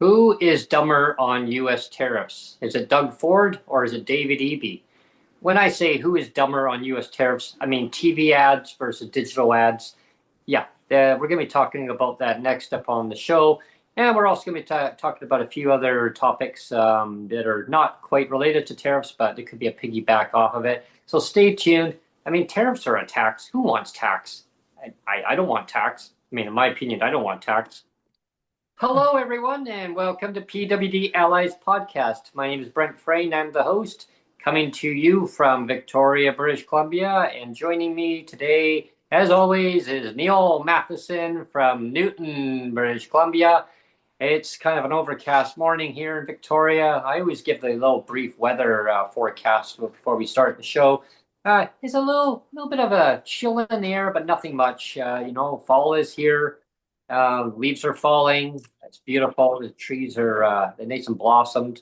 Who is dumber on U.S. tariffs? Is it Doug Ford or is it David Eby? When I say who is dumber on U.S. tariffs, I mean TV ads versus digital ads. Yeah, we're going to be talking about that next up on the show. And we're also going to be talking about a few other topics that are not quite related to tariffs, but it could be a piggyback off of it. So stay tuned. I mean, tariffs are a tax. Who wants tax? I don't want tax. I mean, in my opinion, I don't want tax. Hello, everyone, and welcome to PWD Allies podcast. My name is Brent Frain. I'm the host, coming to you from Victoria, British Columbia. And joining me today, as always, is Neil Matheson from Newton, British Columbia. It's kind of an overcast morning here in Victoria. I always give the little brief weather forecast before we start the show. It's a little bit of a chill in the air, but nothing much. Fall is here. Leaves are falling. It's beautiful. The trees are they nice and blossomed.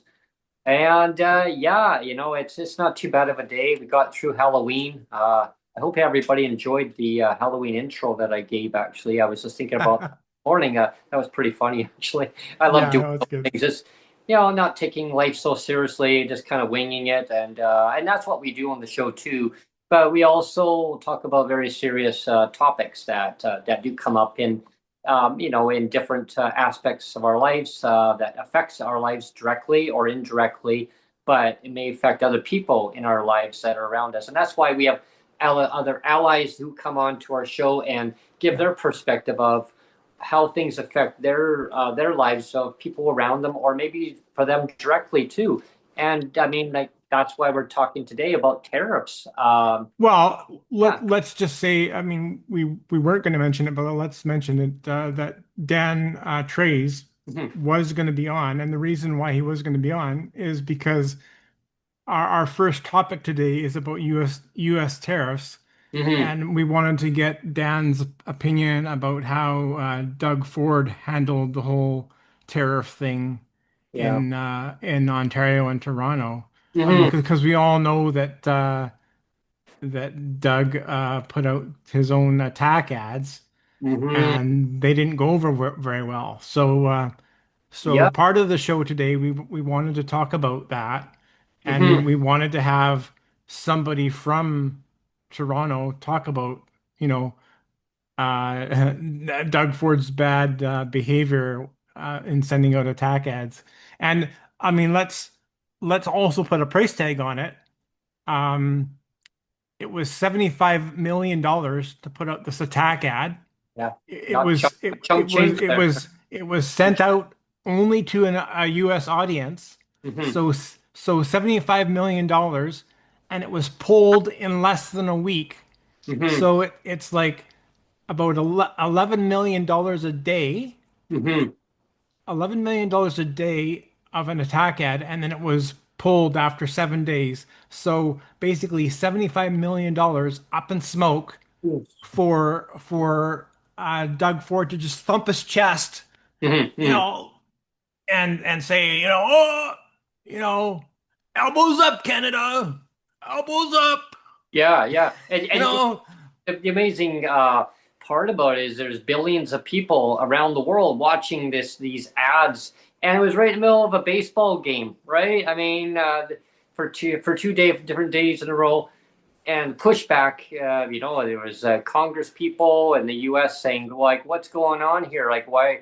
And yeah, it's not too bad of a day. We got through Halloween. I hope everybody enjoyed the Halloween intro that I gave. Actually, I was just thinking about this morning. That was pretty funny. Actually, I love Yeah, doing no, it's those good. things. Just not taking life so seriously, just kind of winging it, and that's what we do on the show too. But we also talk about very serious topics that do come up in different aspects of our lives that affects our lives directly or indirectly, but it may affect other people in our lives that are around us. And that's why we have other allies who come on to our show and give Yeah. their perspective of how things affect their lives of people around them, or maybe for them directly too. And I mean, like that's why we're talking today about tariffs. Well, Yeah. let's just say, I mean, we weren't going to mention it, but let's mention it that Dan Trays Mhm. was going to be on, and the reason why he was going to be on is because our first topic today is about U.S. tariffs, Mhm. and we wanted to get Dan's opinion about how Doug Ford handled the whole tariff thing Yeah. in Ontario and Toronto. I mean, Mhm. because we all know that Doug put out his own attack ads, Mhm. and they didn't go over very well. So Yeah. part of the show today, we wanted to talk about that, Mhm. and we wanted to have somebody from Toronto talk about, you know, uh, Doug Ford's bad behavior in sending out attack ads. And I mean, let's also put a price tag on it. Um, it was $75 million to put out this attack ad. Yeah. It Not chunk, was it chunk it was change it there. was it was sent out only to a US audience. Hmm. So $75 million, and it was pulled in less than a week. Hmm. So it's like about $11 million a day, Hmm. $11 million a day of an attack ad, and then it was pulled after 7 days. So basically $75 million up in smoke for Doug Ford to just thump his chest, you Hmm. know, and say, oh, you know, elbows up, Canada, elbows up, Yeah, yeah. you And know. the amazing part about it is there's billions of people around the world watching these ads, and it was right in the middle of a baseball game, right? I mean, different days in a row, and pushback. There was Congress people in the U.S. saying like, "What's going on here? Like, why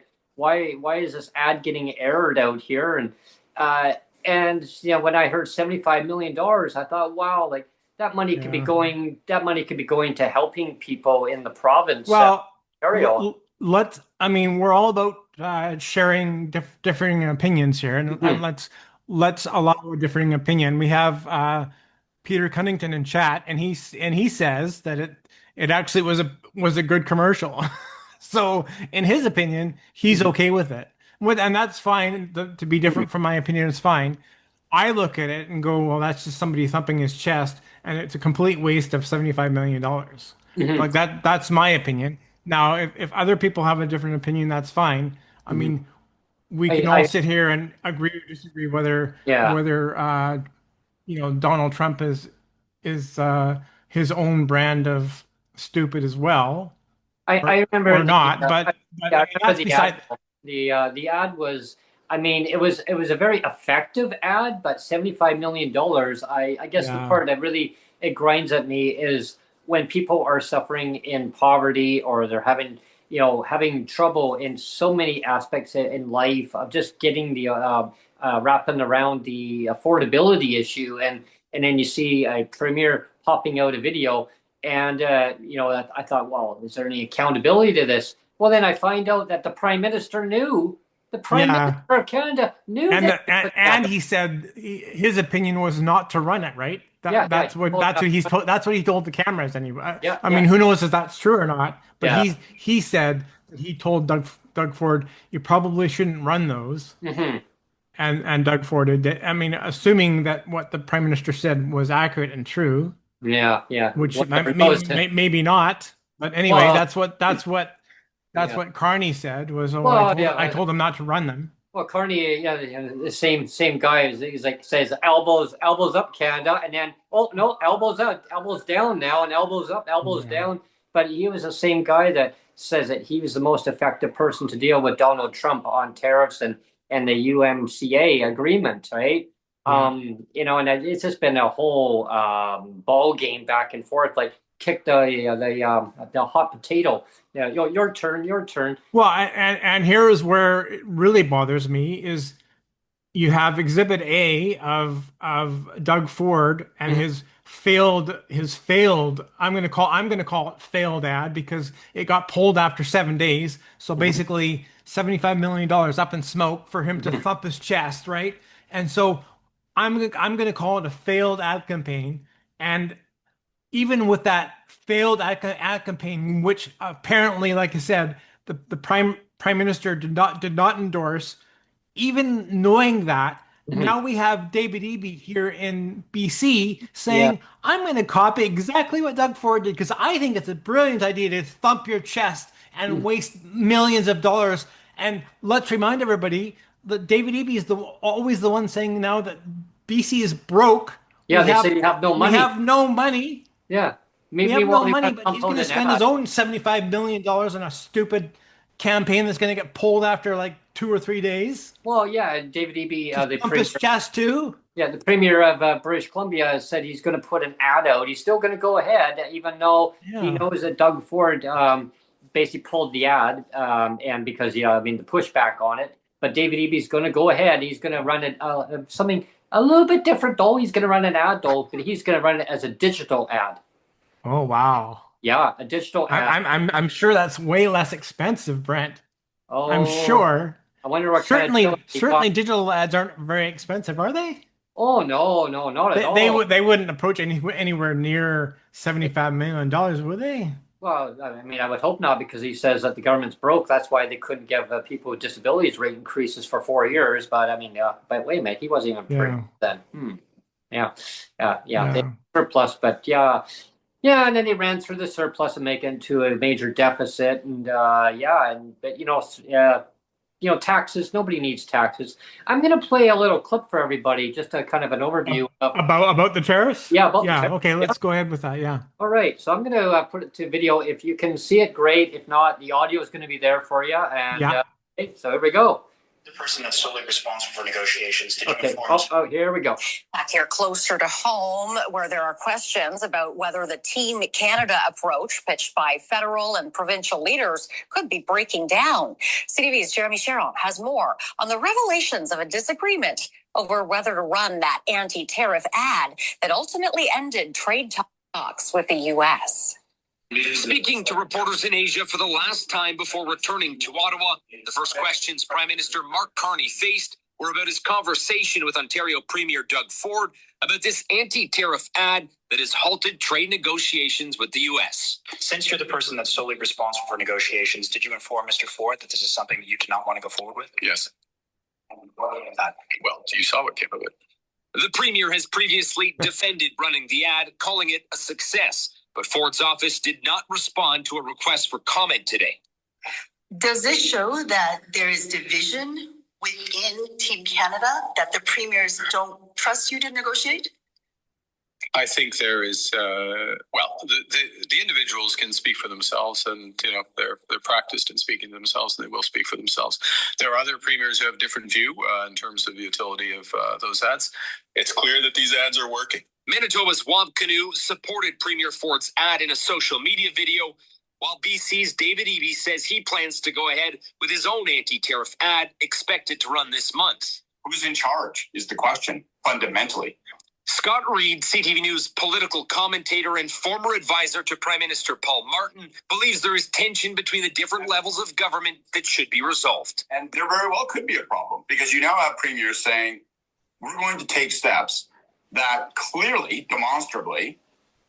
is this ad getting aired out here?" Uh, and when I heard $75 million, I thought, wow, like Yeah. that money could be going to helping people in the province, Well, Ontario. let's, I mean, we're all about sharing differing opinions here, and Mhm. let's allow a differing opinion. We have Peter Cunnington in chat, and he says that it actually was a good commercial. So in his opinion, he's Mhm. okay with it. And that's fine. To be Mhm. different from my opinion is fine. I look at it and go, well, that's just somebody thumping his chest, and it's a complete waste of $75 million. Mhm. Like that's my opinion. Now, if other people have a different opinion, that's fine. I Mhm. mean, we can all I sit here and agree or disagree yeah. whether Donald Trump is his own brand of stupid as well, I or remember or not. But yeah, I I mean, remember that's the ad. beside. The ad was. I mean, it was a very effective ad, but $75 million. I guess the Yeah. part that really it grinds at me is when people are suffering in poverty or they're having trouble in so many aspects in life of just getting the wrapping around the affordability issue, and then you see a premier popping out a video, and I thought, well, is there any accountability to this? Well, then I find out that the prime minister knew. The Prime Minister Yeah. of Canada knew that it was And happening. he said his opinion was not to run it, right? Yeah, yeah, That's what he told the cameras anyway. yeah, I yeah, mean, who knows if that's true or not? But yeah. he said that he told Doug Ford you probably shouldn't run those, Hmm. and Doug Ford did. I mean, assuming that what the Prime Minister said was accurate and true, Yeah, yeah. which One never knows. maybe not. But anyway, Well, that's yeah. what Carney said was, oh, Well, yeah. I told him not to run them. Well, Carney, yeah, yeah, the same guy. He's like says elbows up, Canada, and then oh no, elbows out, elbows down now, and elbows up, elbows Yeah. down. But he was the same guy that says that he was the most effective person to deal with Donald Trump on tariffs and the UMCA agreement, right? Yeah. And it's just been a whole ball game back and forth, like kick the hot potato. Yeah, your turn, your turn. Well, and here is where it really bothers me is you have Exhibit A of Doug Ford and Mhm. his failed I'm going to call it failed ad because it got pulled after 7 days. So Mhm. basically $75 million up in smoke for him to Mhm. thump his chest, right? And so I'm going to call it a failed ad campaign. And even with that failed ad campaign, which apparently, like I said, the prime minister did not endorse, even knowing that, Mhm. now we have David Eby here in BC Yeah. saying, I'm going to copy exactly what Doug Ford did because I think it's a brilliant idea to thump your chest and Mhm. waste millions of dollars. And let's remind everybody that David Eby is always the one saying now that BC is broke. Yeah, they say you have no We money. have no money. Yeah. We have Meanwhile, no they money, want to but pump he's going out to an spend his ad. own $75 million on a stupid campaign that's going to get pulled after like 2 or 3 days Well, yeah, David Eby, to the thump his premier, chest too. yeah, the premier of British Columbia said he's going to put an ad out. He's still going to go ahead, even though he Yeah. knows that Doug Ford basically pulled the ad, and because I mean the pushback on it. But David Eby's going to go ahead. He's going to run it something a little bit different though. He's going to run an ad though, but he's going to run it as a digital ad. Oh wow. Yeah, a digital ad. I'm sure that's way less expensive, Brent. I'm Oh, sure. I wonder what kind of deal he got. Certainly digital ads aren't very expensive, are they? Oh no, no, not at all. They wouldn't approach anywhere near $75 million, would they? Well, I mean, I would hope not because he says that the government's broke. That's why they couldn't give people with disabilities rate increases for 4 years. But I mean, but wait a minute, he wasn't even pretty Yeah. then. Yeah, yeah, they Yeah. surplus, but yeah, yeah, and then they ran through the surplus and make it into a major deficit, and yeah, and but yeah, taxes. Nobody needs taxes. I'm gonna play a little clip for everybody, just a kind of an overview of About the tariffs? yeah about the Yeah. tariff. Okay, let's go ahead with that. Yeah. All right, so I'm going to put it to video. If you can see it, great. If not, the audio is going to be there for you. And Yeah. okay, so here we go. The person that's solely responsible for negotiations to Okay. inform us. Oh, here we go. Back here closer to home, where there are questions about whether the Team Canada approach pitched by federal and provincial leaders could be breaking down. CTV's Jeremy Sharon has more on the revelations of a disagreement over whether to run that anti-tariff ad that ultimately ended trade talks with the U.S. Speaking to reporters in Asia for the last time before returning to Ottawa, the first questions Prime Minister Mark Carney faced were about his conversation with Ontario Premier Doug Ford about this anti-tariff ad that has halted trade negotiations with the U.S. Since you're the person that's solely responsible for negotiations, did you inform Mr. Ford that this is something that you do not want to go forward with? Yes. That? Well, you saw what came of it. The Premier has previously defended running the ad, calling it a success. But Ford's office did not respond to a request for comment today. Does this show that there is division within Team Canada, that the premiers don't trust you to negotiate? I think there is, well, the individuals can speak for themselves, and they're practiced in speaking themselves, and they will speak for themselves. There are other premiers who have different view in terms of the utility of those ads. It's clear that these ads are working. Manitoba's Wampcanoe supported Premier Ford's ad in a social media video, while BC's David Eby says he plans to go ahead with his own anti-tariff ad expected to run this month. Who's in charge is the question, fundamentally. Scott Reid, CTV News political commentator and former advisor to Prime Minister Paul Martin, believes there is tension between the different levels of government that should be resolved. And there very well could be a problem, because you now have premiers saying, we're going to take steps that clearly, demonstrably,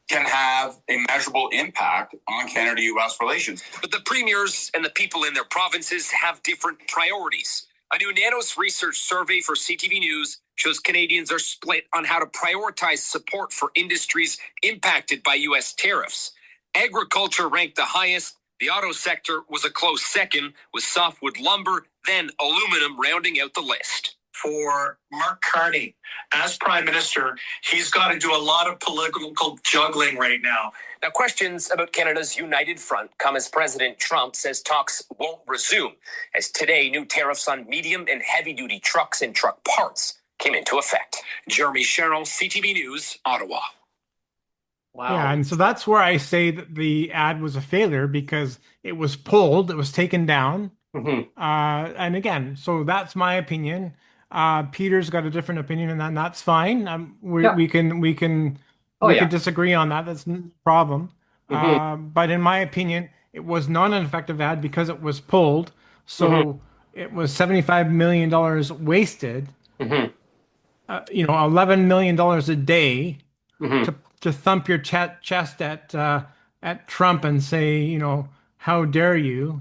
can have a measurable impact on Canada-U.S. relations. But the premiers and the people in their provinces have different priorities. A new Nanos research survey for CTV News shows Canadians are split on how to prioritize support for industries impacted by U.S. tariffs. Agriculture ranked the highest. The auto sector was a close second, with softwood lumber, then aluminum rounding out the list. For Mark Carney, as Prime Minister, he's got to do a lot of political juggling right now. Now, questions about Canada's united front come as President Trump says talks won't resume, as today new tariffs on medium and heavy-duty trucks and truck parts came into effect. Jeremy Sherrill, CTV News, Ottawa. Wow. Yeah, and so that's where I say that the ad was a failure, because it was pulled, it was taken down. And again, so that's my opinion. Peter's got a different opinion, and that's fine. We can disagree on that. That's no problem. But in my opinion, it was not an effective ad because it was pulled. So it was $75 million wasted. $11 million a day to thump your chest at Trump and say, how dare you?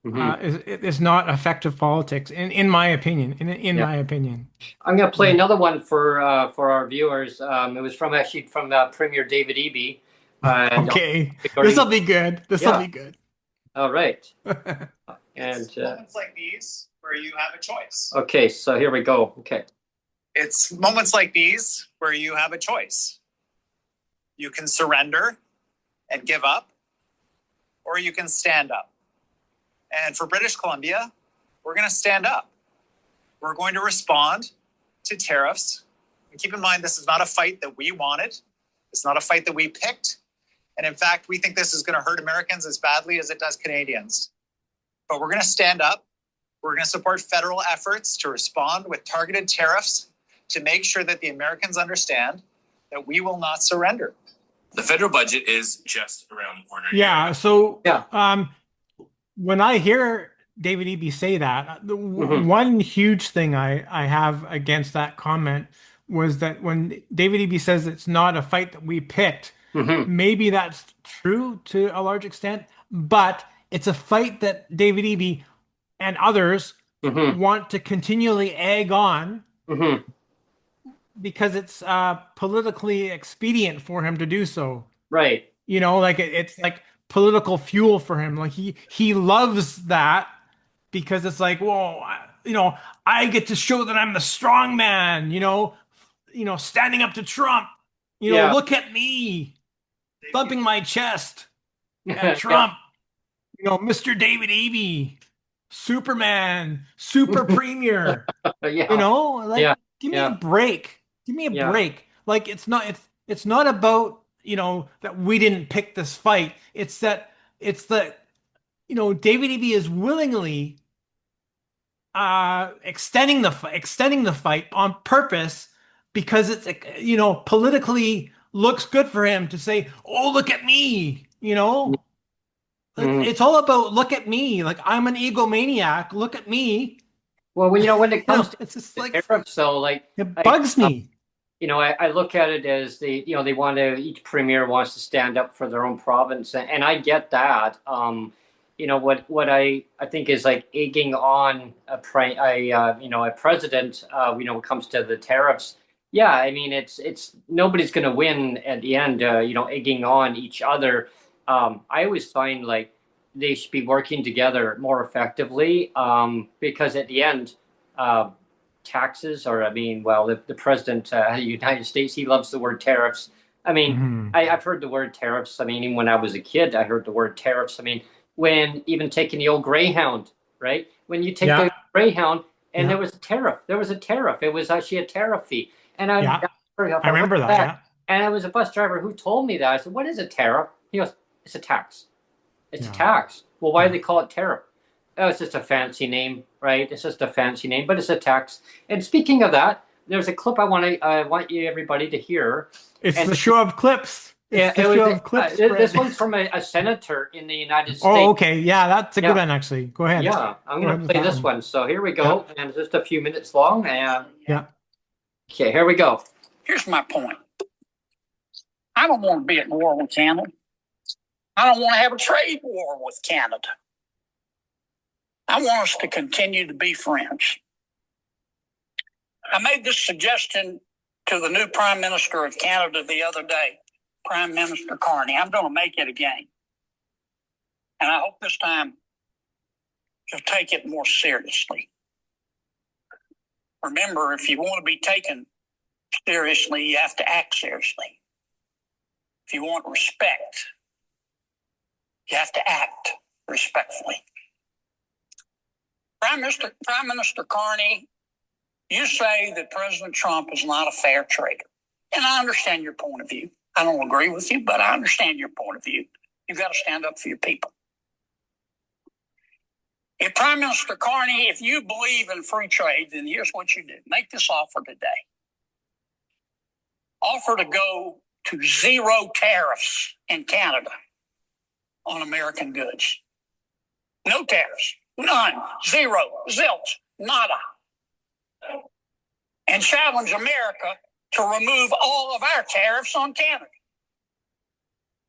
It's not effective politics, in my opinion. In my opinion, I'm going to play another one for our viewers. It was from Premier David Eby. Okay, this will be good. This will be good. All right. And moments like these where you have a choice. Okay, so here we go. Okay. It's moments like these where you have a choice. You can surrender and give up, or you can stand up. And for British Columbia, we're going to stand up. We're going to respond to tariffs. And keep in mind, this is not a fight that we wanted. It's not a fight that we picked. And in fact, we think this is going to hurt Americans as badly as it does Canadians. But we're going to stand up. We're going to support federal efforts to respond with targeted tariffs to make sure that the Americans understand that we will not surrender. The federal budget is just around the corner. Yeah. So when I hear David Eby say that, the one huge thing I have against that comment was that when David Eby says it's not a fight that we picked, maybe that's true to a large extent, but it's a fight that David Eby and others want to continually egg on because it's politically expedient for him to do so. Right. It's like political fuel for him. Like he loves that because it's like, well, I get to show that I'm the strong man, standing up to Trump, look at me thumping my chest at Trump, Mr. David Eby, Superman, super premier, give me a break. Give me a break. Like it's not about, that we didn't pick this fight. It's that David Eby is willingly extending the fight on purpose because it's politically looks good for him to say, oh, look at me, It's all about look at me. Like I'm an egomaniac. Look at me. Well, when it comes to it's just like tariffs, so it bugs me. I look at it as they want to, each premier wants to stand up for their own province, and I get that. What I think is like egging on a president, when it comes to the tariffs. Yeah, I mean, it's nobody's going to win at the end, egging on each other. I always find like they should be working together more effectively, because at the end, taxes, or I mean, well, the president of the United States, he loves the word tariffs. I mean, I've heard the word tariffs. I mean, even when I was a kid, I heard the word tariffs. I mean, when even taking the old Greyhound, right? When you take the Greyhound and there was a tariff, It was actually a tariff fee. And I remember that. Yeah. And it was a bus driver who told me that. I said, "What is a tariff?" He goes, "It's a tax. It's a tax." Well, why do they call it tariff? Oh, it's just a fancy name, right? It's just a fancy name, but it's a tax. And speaking of that, there's a clip I want you everybody to hear. It's the show of clips. It's the show of clips. This one's from a senator in the United States. Oh, okay. Yeah, that's a good one, actually. Go ahead. Yeah, I'm going to play this one. So here we go. And it's just a few minutes long. And okay, here we go. Here's my point. I don't want to be at war with Canada. I don't want to have a trade war with Canada. I want us to continue to be friends. I made this suggestion to the new Prime Minister of Canada the other day, Prime Minister Carney. I'm going to make it again. And I hope this time you'll take it more seriously. Remember, if you want to be taken seriously, you have to act seriously. If you want respect, you have to act respectfully. Prime Minister Carney, you say that President Trump is not a fair trader. And I understand your point of view. I don't agree with you, but I understand your point of view. You've got to stand up for your people. If Prime Minister Carney, if you believe in free trade, then here's what you do. Make this offer today. Offer to go to zero tariffs in Canada on American goods. No tariffs. None. Zero. Zilch. Nada. And challenge America to remove all of our tariffs on Canada.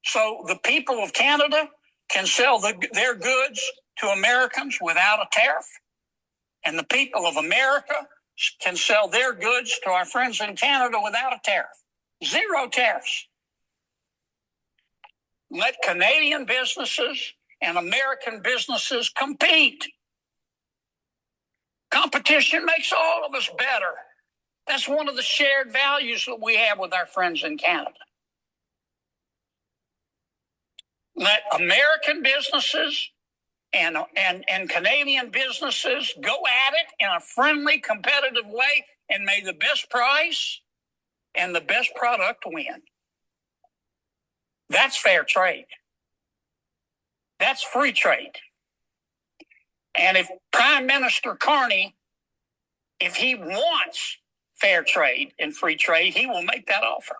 So the people of Canada can sell their goods to Americans without a tariff. And the people of America can sell their goods to our friends in Canada without a tariff. Zero tariffs. Let Canadian businesses and American businesses compete. Competition makes all of us better. That's one of the shared values that we have with our friends in Canada. Let American businesses and Canadian businesses go at it in a friendly, competitive way, and may the best price and the best product win. That's fair trade. That's free trade. And if Prime Minister Carney, if he wants fair trade and free trade, he will make that offer.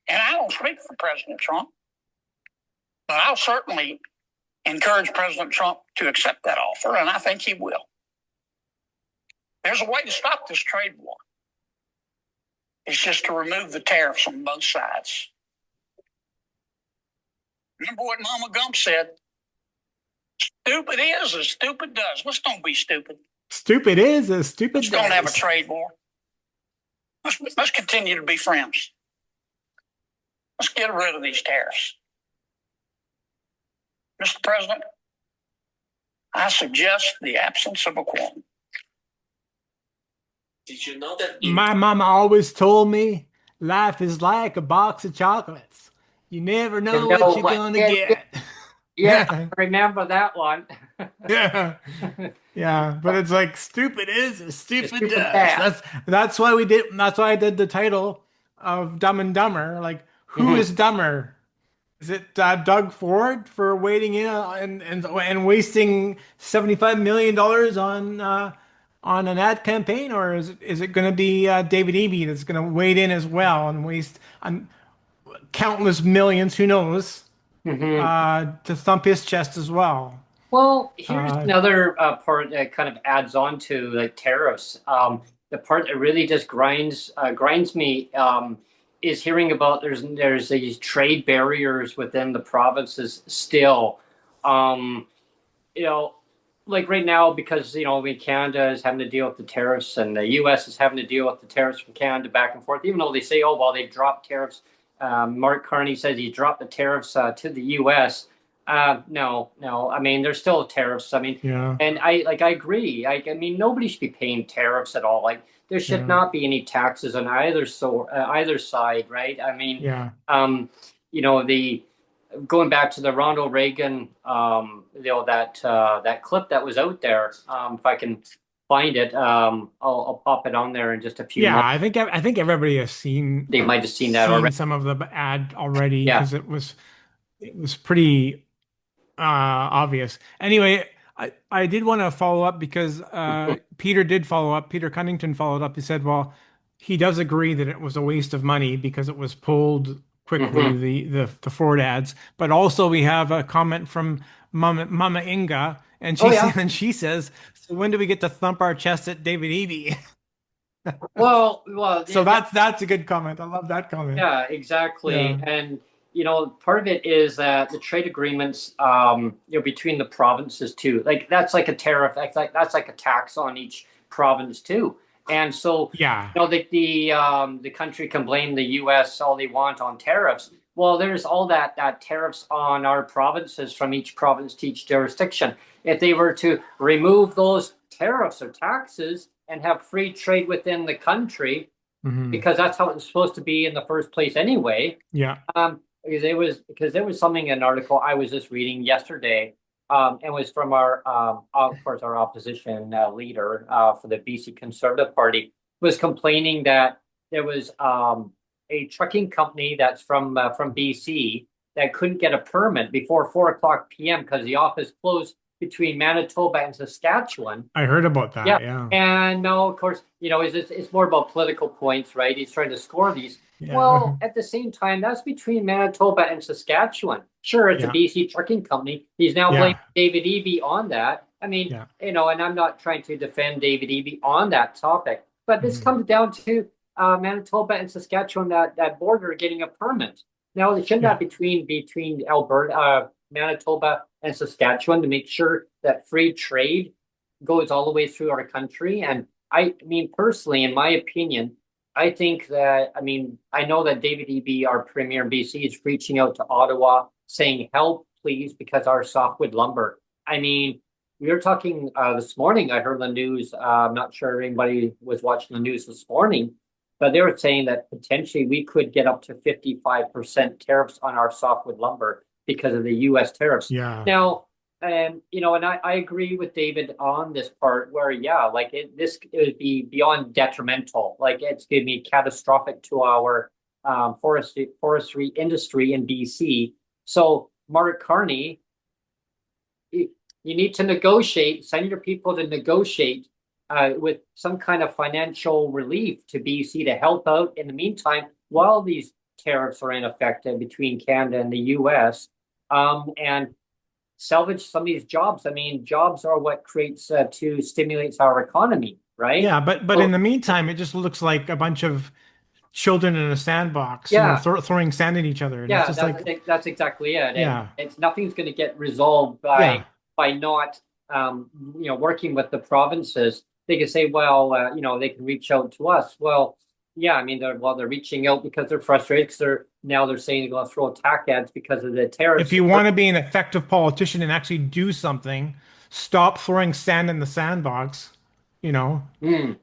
And I don't speak for President Trump, but I'll certainly encourage President Trump to accept that offer, and I think he will. There's a way to stop this trade war. It's just to remove the tariffs on both sides. Remember what Mama Gump said? Stupid is as stupid does. Let's don't be stupid. Stupid is as stupid does. Let's don't have a trade war. Let's continue to be friends. Let's get rid of these tariffs. Mr. President, I suggest the absence of a quorum. Did you know that? My mama always told me life is like a box of chocolates. You never know what you're going to get. Yeah, I remember that one. Yeah, but it's like stupid is as stupid does. That's why we did. That's why I did the title of Dumb and Dumber. Like, who is dumber? Is it Doug Ford for waiting in and wasting $75 million on an ad campaign, or is it going to be David Eby that's going to wade in as well and waste countless millions? Who knows? To thump his chest as well. Well, here's another part that kind of adds on to like tariffs. The part that really just grinds me is hearing about there's these trade barriers within the provinces still. Like right now, because Canada is having to deal with the tariffs and the U.S. is having to deal with the tariffs from Canada back and forth. Even though they say, they dropped tariffs. Mark Carney says he dropped the tariffs to the U.S. No. I mean, there's still tariffs. I mean, Yeah. and I agree. I mean, nobody should be paying tariffs at all. Like, there should not be any taxes on either side, right? I mean, Yeah. The going back to the Ronald Reagan, that clip that was out there. If I can find it, I'll pop it on there in just a few Yeah, moments. I think everybody has seen They might have seen that already. some of the ad already Yeah. because it was pretty obvious. Anyway, I did want to follow up because Peter did follow up. Peter Cunnington followed up. He said, well, he does agree that it was a waste of money because it was pulled quickly, the Ford ads. But also we have a comment from Mama Inga, and and she says, so when do we get to thump our chest at David Eby? Well, So that's a good comment. I love that comment. yeah, exactly. Yeah. And part of it is that the trade agreements, between the provinces too. Like, that's like a tariff. That's like a tax on each province too. And so, Yeah. the country can blame the U.S. all they want on tariffs. Well, there's all that tariffs on our provinces from each province to each jurisdiction. If they were to remove those tariffs or taxes and have free trade within the country, because that's how it's supposed to be in the first place anyway. Yeah. Because there was something in an article I was just reading yesterday, and was from our of course our opposition leader for the BC Conservative Party, was complaining that there was a trucking company that's from BC that couldn't get a permit before 4:00 p.m. because the office closed between Manitoba and Saskatchewan. I heard about that. Yeah. And no, of course, it's more about political points, right? He's trying to score these. Yeah. Well, at the same time, that's between Manitoba and Saskatchewan. Sure, it's a BC trucking company. He's now blaming David Eby on that. I mean, and I'm not trying to defend David Eby on that topic, but this comes down to Manitoba and Saskatchewan, that border getting a permit. Now, it shouldn't that between Alberta, Manitoba, and Saskatchewan to make sure that free trade goes all the way through our country. And I mean, personally, in my opinion, I think that, I know that David Eby, our premier in BC, is reaching out to Ottawa saying, help, please, because our softwood lumber. I mean, we were talking this morning, I heard the news. I'm not sure anybody was watching the news this morning, but they were saying that potentially we could get up to 55% tariffs on our softwood lumber because of the U.S. tariffs. Yeah. Now, and I agree with David on this part where, it would be beyond detrimental. Like, it's going to be catastrophic to our forestry industry in BC. So, Mark Carney, you need to negotiate, send your people to negotiate with some kind of financial relief to BC to help out in the meantime while these tariffs are in effect between Canada and the U.S. And salvage some of these jobs. I mean, jobs are what creates to stimulates our economy, right? Yeah, but in the meantime, it just looks like a bunch of children in a sandbox, throwing sand at each other. And Yeah, it's just that's exactly it. Yeah. And nothing's going to get resolved by not working with the provinces. They can say, well, they can reach out to us. Well, yeah, I mean, they're reaching out because they're frustrated because they're saying they're going to throw attack ads because of the tariffs. If you want to be an effective politician and actually do something, stop throwing sand in the sandbox, and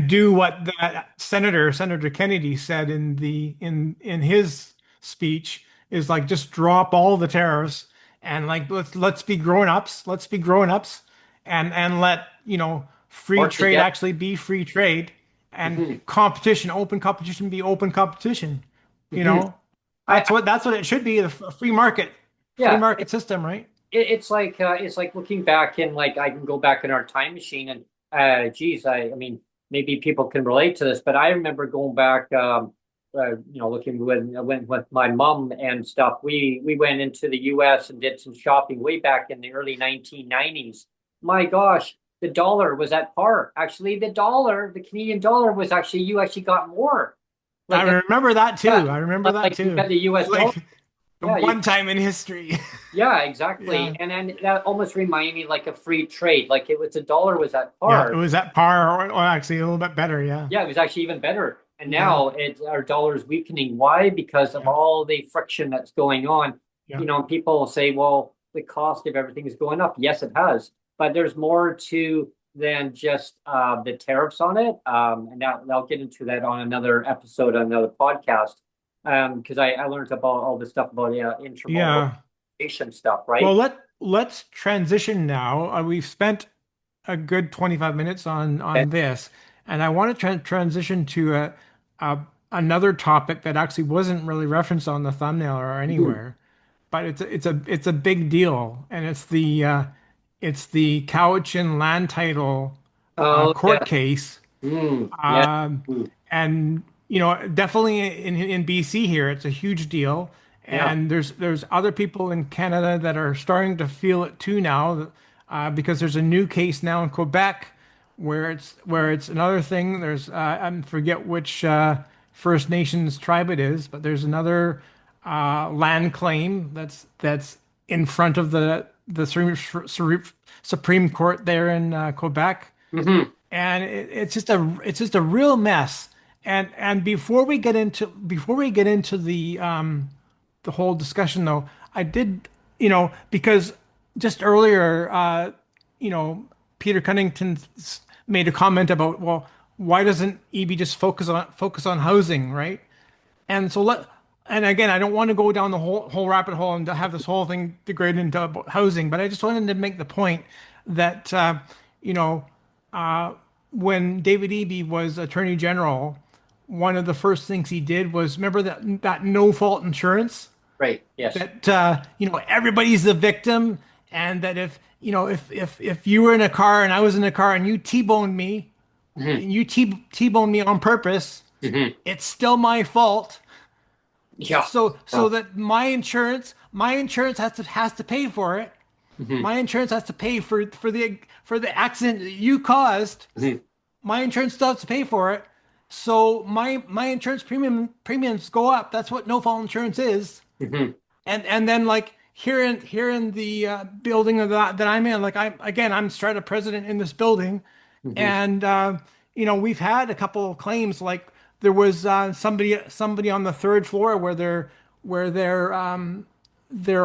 do what that Senator Kennedy said in his speech, is like, just drop all the tariffs and like let's be grown-ups. Let's be grown-ups and let free trade actually be free trade. And competition, open competition, be open competition. That's what it should be. A free market, system, right? It's like looking back in, like, I can go back in our time machine and I mean, maybe people can relate to this, but I remember going back, looking when I went with my mom and stuff. We went into the U.S. and did some shopping way back in the early 1990s. My gosh. The dollar was at par. Actually, the Canadian dollar was you actually got more. I remember that too. I remember that too. You got the U.S. dollar. One time in history. Yeah, exactly. Yeah. And then that almost reminded me like a free trade. Like, the dollar was at par. Yeah, it was at par, or actually a little bit better. Yeah. Yeah, it was actually even better. And now our dollar is weakening. Why? Because of all the friction that's going on. Yeah. you know, people say, well, the cost of everything is going up. Yes, it has, but there's more to than just the tariffs on it. And I'll get into that on another episode, on another podcast, because I learned about all this stuff about intermodal Yeah. stuff, right? Well, let's transition now. We've spent a good 25 minutes on this, and I want to transition to a another topic that actually wasn't really referenced on the thumbnail or anywhere, but it's a big deal, and it's the Cowichan land title Oh, yeah. court case. Yeah. And you know, definitely in BC here, it's a huge deal. Yeah. And there's other people in Canada that are starting to feel it too now, because there's a new case now in Quebec where it's another thing. There's I forget which First Nations tribe it is, but there's another land claim that's in front of the Supreme Court there in Quebec. Mm-hmm. And it's just a real mess. And before we get into the whole discussion, though, I did, you know, because just earlier, you know, Peter Cunnington made a comment about, well, why doesn't EB just focus on housing, right? And so and again, I don't want to go down the whole rabbit hole and have this whole thing degrade into about housing, but I just wanted to make the point that you know, when David Eby was Attorney General, one of the first things he did was, remember that no fault insurance? Right. Yes. That you know, everybody's the victim, and that if you know, if you were in a car and I was in a car and you T-boned me, and you T-boned me on purpose, it's still my fault. Yeah. So that my insurance has to pay for it. My insurance has to pay for the accident that you caused. My insurance still has to pay for it. So my insurance premiums go up. That's what no fault insurance is. And then like here in the building of that I'm in, like I'm strata president in this building, and you know, we've had a couple of claims. Like there was somebody on the third floor where their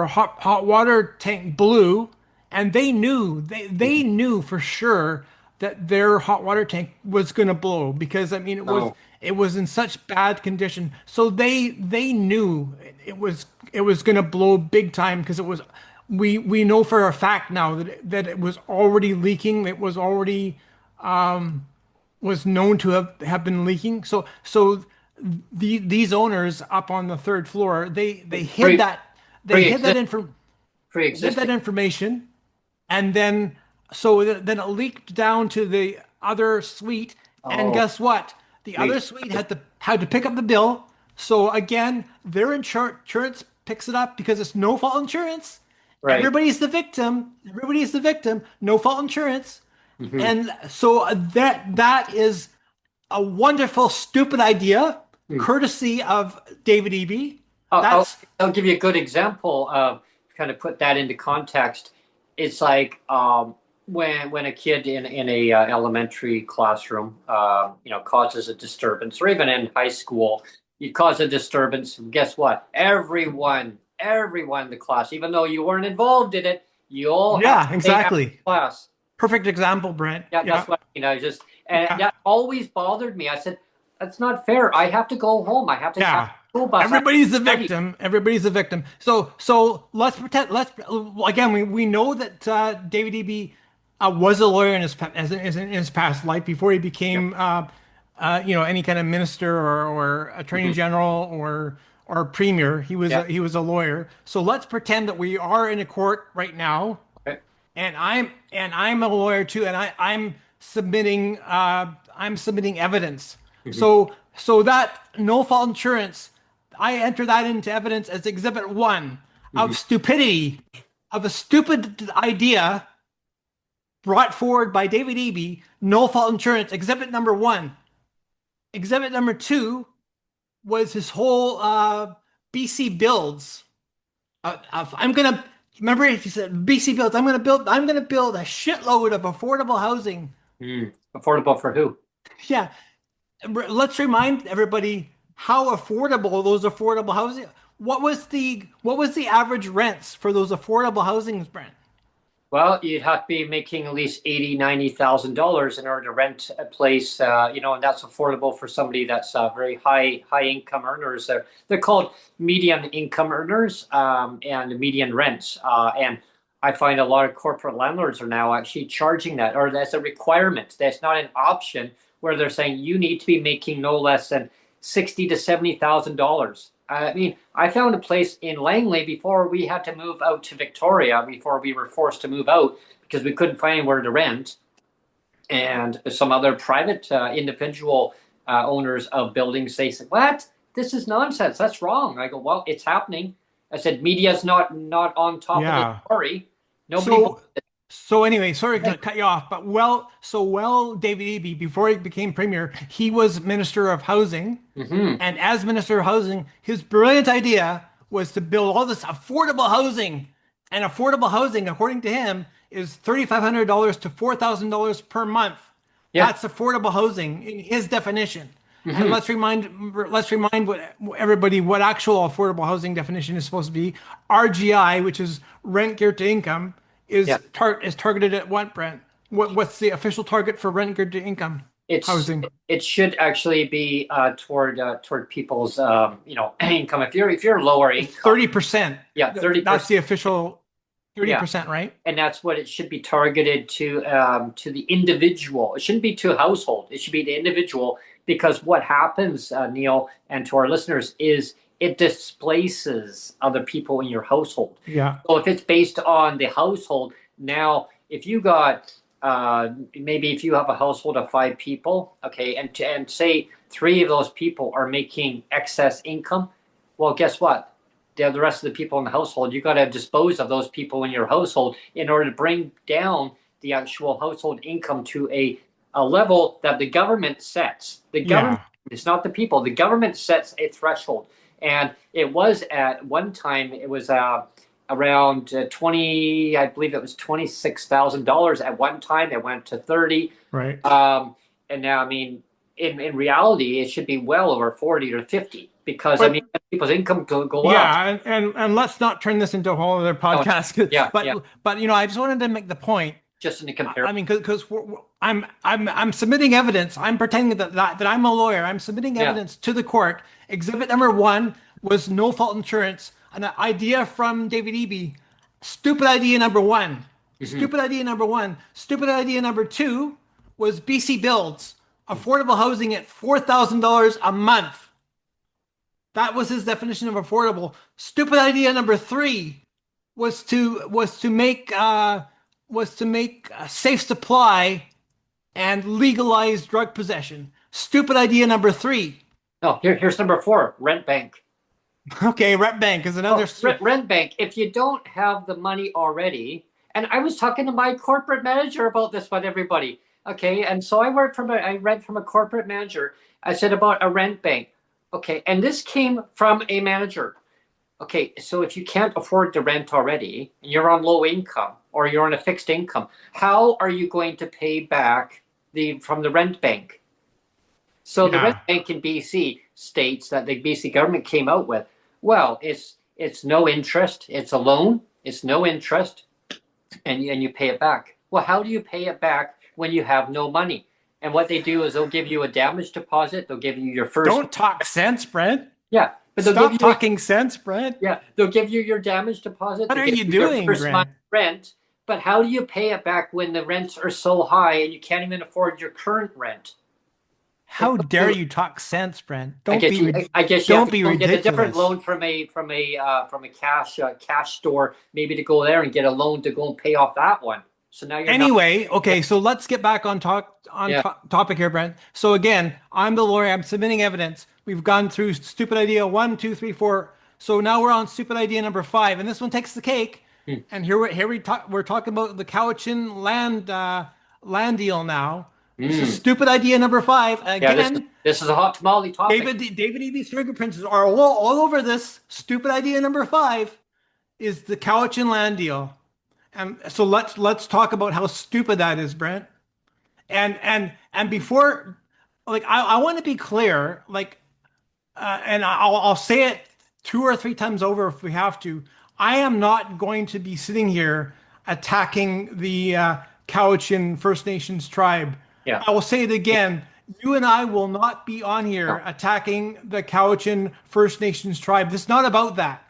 hot water tank blew, and they knew for sure that their hot water tank was going to blow, because I mean it was in such bad condition. So they knew it was going to blow big time, because it was, we know for a fact now that it was already leaking. It was already was known to have been leaking. So these owners up on the third floor, they hid that information, and then then it leaked down to the other suite, and guess what? The other suite had to pick up the bill. So again, their insurance picks it up because it's no fault insurance. Right. Everybody's the victim. No fault insurance. And so that is a wonderful, stupid idea, courtesy of David Eby. I'll give you a good example of, kind of put that into context. It's like when a kid in a elementary classroom, you know, causes a disturbance, or even in high school, you cause a disturbance. Guess what? Everyone in the class, even though you weren't involved in it, you all have to exactly. Class. Perfect example, Brent. Yeah, that's what, you know, that always bothered me. I said, that's not fair. I have to go home. I have to have a school bus. Everybody's the victim. Everybody's the victim. So let's pretend. Again, we know that David Eby was a lawyer in his past life, before he became you know, any kind of minister or attorney general or premier. He was a lawyer. So let's pretend that we are in a court right now. And I'm a lawyer too, and I'm submitting evidence. So that no fault insurance, I enter that into evidence as exhibit 1 of stupidity, of a stupid idea brought forward by David Eby. No fault insurance, exhibit number 1. Exhibit number 2 was his whole BC builds. Remember, he said BC builds. I'm gonna build a shitload of affordable housing. Affordable for who? Yeah, let's remind everybody how affordable those affordable housing. what was the average rents for those affordable housings, Brent? Well, you'd have to be making at least $80,000-$90,000 in order to rent a place, and that's affordable for somebody that's very high income earners. They're called median income earners, and median rents. And I find a lot of corporate landlords are now actually charging that, or that's a requirement. That's not an option where they're saying you need to be making no less than $60,000 to $70,000. I mean, I found a place in Langley before we had to move out to Victoria, before we were forced to move out because we couldn't find anywhere to rent. And some other private individual owners of buildings, they said, "What? This is nonsense. That's wrong." I go, "Well, it's happening." I said, "Media's not on top of the story. Nobody." So anyway, sorry to cut you off, but David Eby, before he became premier, he was Minister of Housing. And as Minister of Housing, his brilliant idea was to build all this affordable housing. And affordable housing, according to him, is $3,500 to $4,000 per month. Yeah. That's affordable housing in his definition. And let's remind everybody what actual affordable housing definition is supposed to be. RGI, which is rent geared to income, is targeted at what, Brent? What's the official target for rent geared to income housing? It should actually be toward people's income. If you're lower income, 30%. Yeah, 30%. That's the official 30%, right? And that's what it should be targeted to the individual. It shouldn't be to a household. It should be the individual, because what happens, Neil, and to our listeners, is it displaces other people in your household. Yeah. So if it's based on the household, now if you got maybe if you have a household of 5 people, okay, and say 3 of those people are making excess income, well, guess what? The rest of the people in the household, you got to dispose of those people in your household in order to bring down the actual household income to a level that the government sets. The government, it's not the people. The government sets a threshold. And it was at one time, it was around 20, I believe it was $26,000 at one time. It went to 30. Right. And now, I mean, in reality, it should be well over 40 or 50, because people's income go up. Yeah, and let's not turn this into a whole other podcast. But I just wanted to make the point. Just in the comparison. I mean, because I'm submitting evidence. I'm pretending that I'm a lawyer. I'm submitting evidence to the court. Exhibit number 1 was no fault insurance, an idea from David Eby. Stupid idea number 1. Stupid idea number 1. Stupid idea number 2 was BC Builds, affordable housing at $4,000 a month. That was his definition of affordable. Stupid idea number 3 was to make safe supply and legalize drug possession. Stupid idea number 3. No, here's number 4, rent bank. Okay, rent bank is another. Rent bank. If you don't have the money already, and I was talking to my corporate manager about this one, everybody. Okay, and so I read from a corporate manager. I said about a rent bank. Okay, and this came from a manager. Okay, so if you can't afford the rent already, and you're on low income or you're on a fixed income, how are you going to pay back from the rent bank? So the rent bank in BC states that the BC government came out with, well, it's no interest, it's a loan, it's no interest, and you pay it back. Well, how do you pay it back when you have no money? And what they do is they'll give you a damage deposit. They'll give you your first. Don't talk sense, Brent. Yeah, but they'll stop talking sense, Brent. Yeah, they'll give you your damage deposit. What are you doing, your first Brent? month rent. But how do you pay it back when the rents are so high and you can't even afford your current rent? How dare you talk sense, Brent? I guess you have to get a different loan from a cash store, maybe to go there and get a loan to go and pay off that one. So now you're okay, so let's get back on topic here, Brent. So again, I'm the lawyer. I'm submitting evidence. We've gone through stupid idea 1, 2, 3, 4. So now we're on stupid idea number 5, and this one takes the cake. And we're talking about the Cowichan land deal now. This is stupid idea number 5. Again, this is a hot tamale topic. David Eby's fingerprints are all over this. Stupid idea number 5 is the Cowichan land deal. And so let's talk about how stupid that is, Brent. And before, like, I want to be clear, like, and I'll say it 2 or 3 times over if we have to. I am not going to be sitting here attacking the Cowichan First Nations tribe. Yeah. I will say it again. You and I will not be on here attacking the Cowichan First Nations tribe. This is not about that.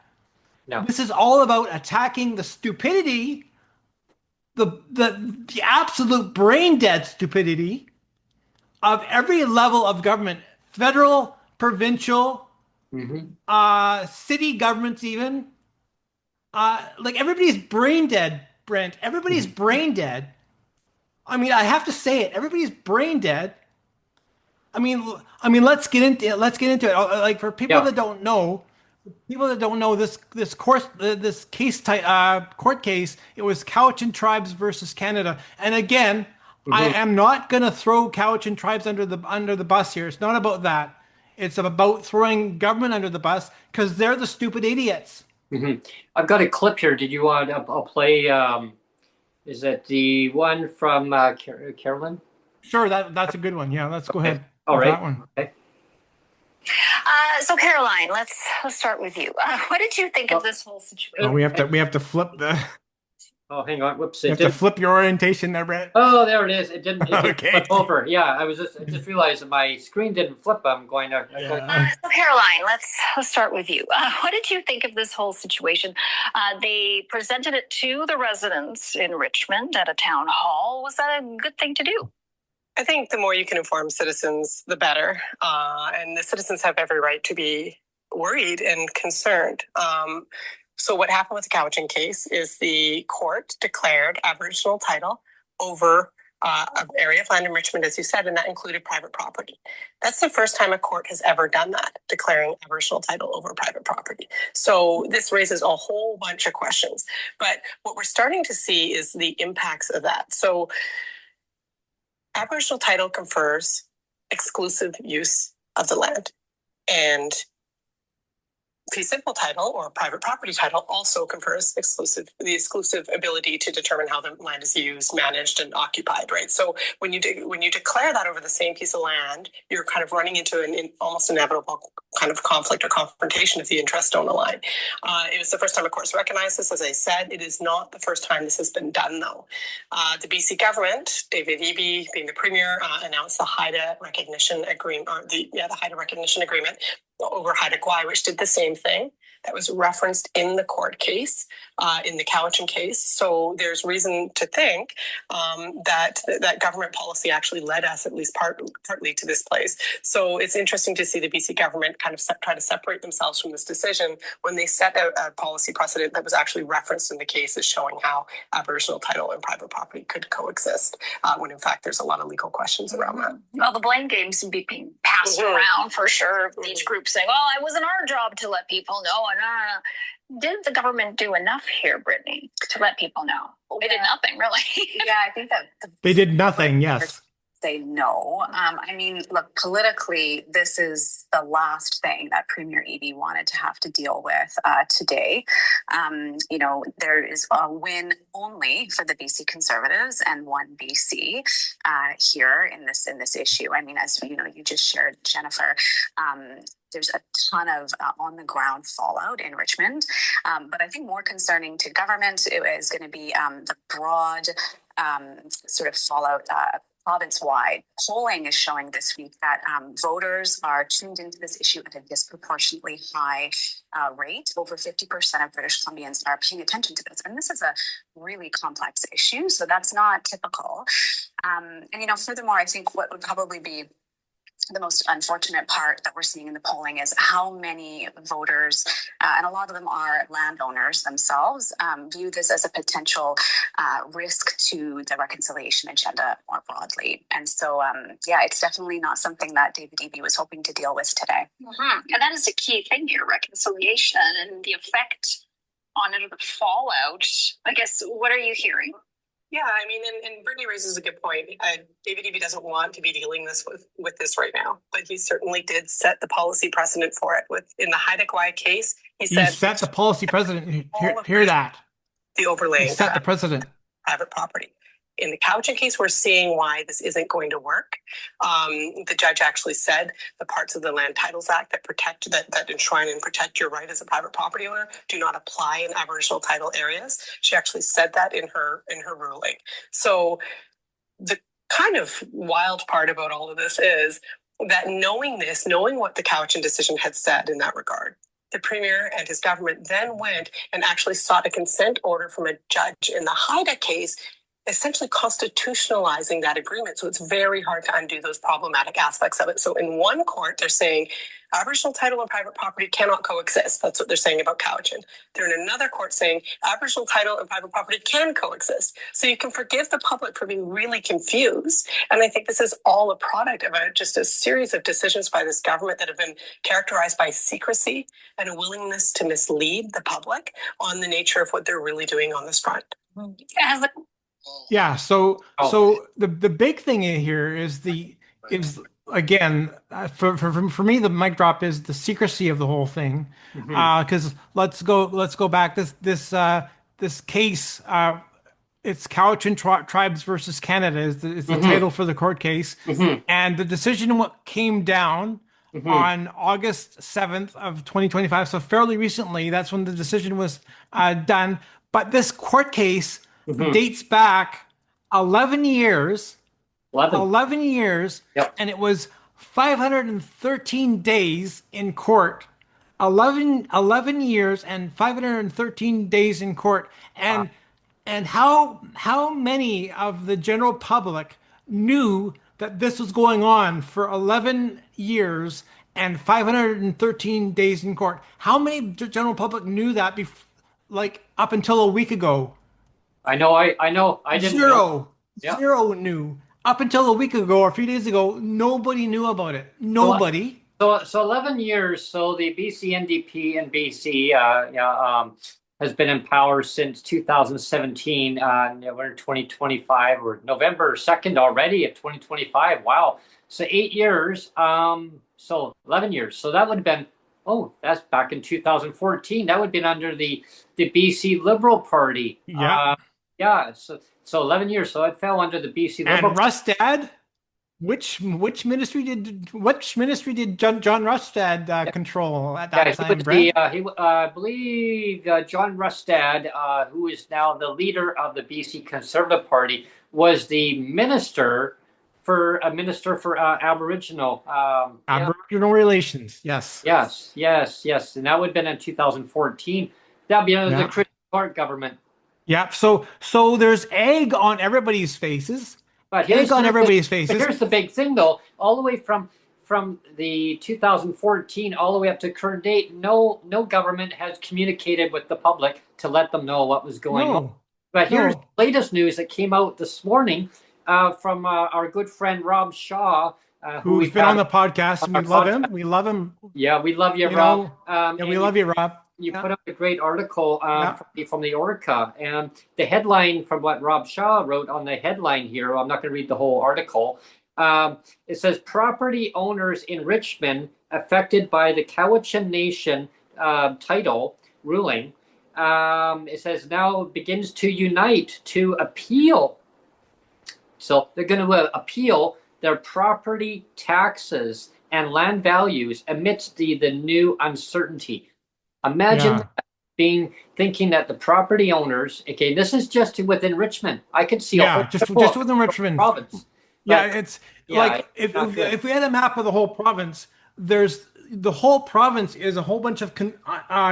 No. This is all about attacking the stupidity, the absolute brain dead stupidity of every level of government, federal, provincial, city governments, even. Like everybody's brain dead, Brent. Everybody's brain dead. I mean, I have to say it. Everybody's brain dead. I mean, let's get into it. Like for people that don't know, this court case, it was Cowichan tribes versus Canada. And again, I am not going to throw Cowichan tribes under the bus here. It's not about that. It's about throwing government under the bus because they're the stupid idiots. I've got a clip here. Did you want? I'll play. Is it the one from Carolyn? Sure, that's a good one. Yeah, let's go ahead. All right. That one. Okay. So Caroline, let's start with you. What did you think of this whole situation? Oh, we have to flip the. Oh, hang on. Whoops. You have to flip your orientation there, Brent. Oh, there it is. It didn't flip over. Yeah, I just realized that my screen didn't flip. I'm going to. So Caroline, let's start with you. What did you think of this whole situation? They presented it to the residents in Richmond at a town hall. Was that a good thing to do? I think the more you can inform citizens, the better. And the citizens have every right to be worried and concerned. So what happened with the Cowichan case is the court declared Aboriginal title over an area of land in Richmond, as you said, and that included private property. That's the first time a court has ever done that, declaring Aboriginal title over private property. So this raises a whole bunch of questions. But what we're starting to see is the impacts of that. So Aboriginal title confers exclusive use of the land, and fee simple title or private property title also confers the exclusive ability to determine how the land is used, managed, and occupied. Right. So when you declare that over the same piece of land, you're kind of running into an almost inevitable kind of conflict or confrontation if the interests don't align. It was the first time, of course, recognized this. As I said, it is not the first time this has been done, though. The BC government, David Eby being the premier, announced the Haida recognition agreement, the Haida recognition agreement over Haida-Gwaii, which did the same thing. That was referenced in the court case, in the Cowichan case. So there's reason to think that government policy actually led us, at least partly, to this place. So it's interesting to see the BC government kind of try to separate themselves from this decision when they set a policy precedent that was actually referenced in the case as showing how Aboriginal title and private property could coexist, when in fact there's a lot of legal questions around that. Well, the blame game seems to be being passed around for sure. Each group saying, well, it wasn't our job to let people know. And did the government do enough here, Brittany, to let people know? They did nothing, really. Yeah, I think that they did nothing. Yes. Say no. I mean, look, politically, this is the last thing that Premier Eby wanted to have to deal with today. There is a win only for the BC Conservatives and one BC here in this issue. I mean, as you just shared, Jennifer. There's a ton of on-the-ground fallout in Richmond. But I think more concerning to government is going to be the broad sort of fallout province-wide. Polling is showing this week that voters are tuned into this issue at a disproportionately high rate. Over 50% of British Columbians are paying attention to this. And this is a really complex issue, so that's not typical. Furthermore, I think what would probably be the most unfortunate part that we're seeing in the polling is how many voters, and a lot of them are landowners themselves, view this as a potential risk to the reconciliation agenda more broadly. And so, it's definitely not something that David Eby was hoping to deal with today. And that is a key thing here, reconciliation and the effect on it, or the fallout. I guess, what are you hearing? Yeah, I mean, and Brittany raises a good point. David Eby doesn't want to be dealing with this right now, but he certainly did set the policy precedent for it. In the Haida-Gwaii case, he set the policy precedent. Hear that. The overlay. He set the precedent. Private property. In the Cowichan case, we're seeing why this isn't going to work. The judge actually said the parts of the Land Titles Act that protect, that enshrine and protect your right as a private property owner do not apply in Aboriginal title areas. She actually said that in her ruling. So the kind of wild part about all of this is that knowing what the Cowichan decision had said in that regard, the Premier and his government then went and actually sought a consent order from a judge in the Haida case, essentially constitutionalizing that agreement. So it's very hard to undo those problematic aspects of it. So in one court, they're saying Aboriginal title and private property cannot coexist. That's what they're saying about Cowichan. They're in another court saying Aboriginal title and private property can coexist. So you can forgive the public for being really confused. And I think this is all a product of just a series of decisions by this government that have been characterized by secrecy and a willingness to mislead the public on the nature of what they're really doing on this front. Yeah. So the big thing in here is again, for me, the mic drop is the secrecy of the whole thing. Because let's go back. This case, it's Cowichan Tribes versus Canada is the title for the court case, and the decision came down on August 7th of 2025. So fairly recently, that's when the decision was done. But this court case dates back 11 years. 11 years, and it was 513 days in court. 11 years and 513 days in court. And how many of the general public knew that this was going on for 11 years and 513 days in court? How many general public knew that up until a week ago? I know. I didn't know. Zero knew. Up until a week ago or a few days ago, nobody knew about it. Nobody. So 11 years. So the BC NDP in BC has been in power since 2017. We're in 2025. We're November 2nd already of 2025. Wow. So 8 years. So 11 years. So that would have been, that's back in 2014. That would have been under the BC Liberal Party. Yeah. So 11 years. So it fell under the BC Liberal. And Rustad, which ministry did John Rustad control at that time, Brent? I believe John Rustad, who is now the leader of the BC Conservative Party, was the minister for Aboriginal relations. Yes. And that would have been in 2014. That'd be under the Chris Clark government. Yeah. So there's egg on everybody's faces. But here's the big thing, though. All the way from the 2014 all the way up to current date, no government has communicated with the public to let them know what was going on. But here's the latest news that came out this morning from our good friend Rob Shaw, who's been on the podcast. We love him. We love him. Yeah, we love you, Rob. We love you, Rob. You put up a great article from the Orca, and the headline from what Rob Shaw wrote on the headline here, I'm not going to read the whole article. It says, property owners in Richmond affected by the Cowichan Nation title ruling. It says now begins to unite to appeal. So they're going to appeal their property taxes and land values amidst the new uncertainty. Imagine thinking that the property owners, okay, this is just within Richmond. I could see just within Richmond province. It's like if we had a map of the whole province, the whole province is a whole bunch of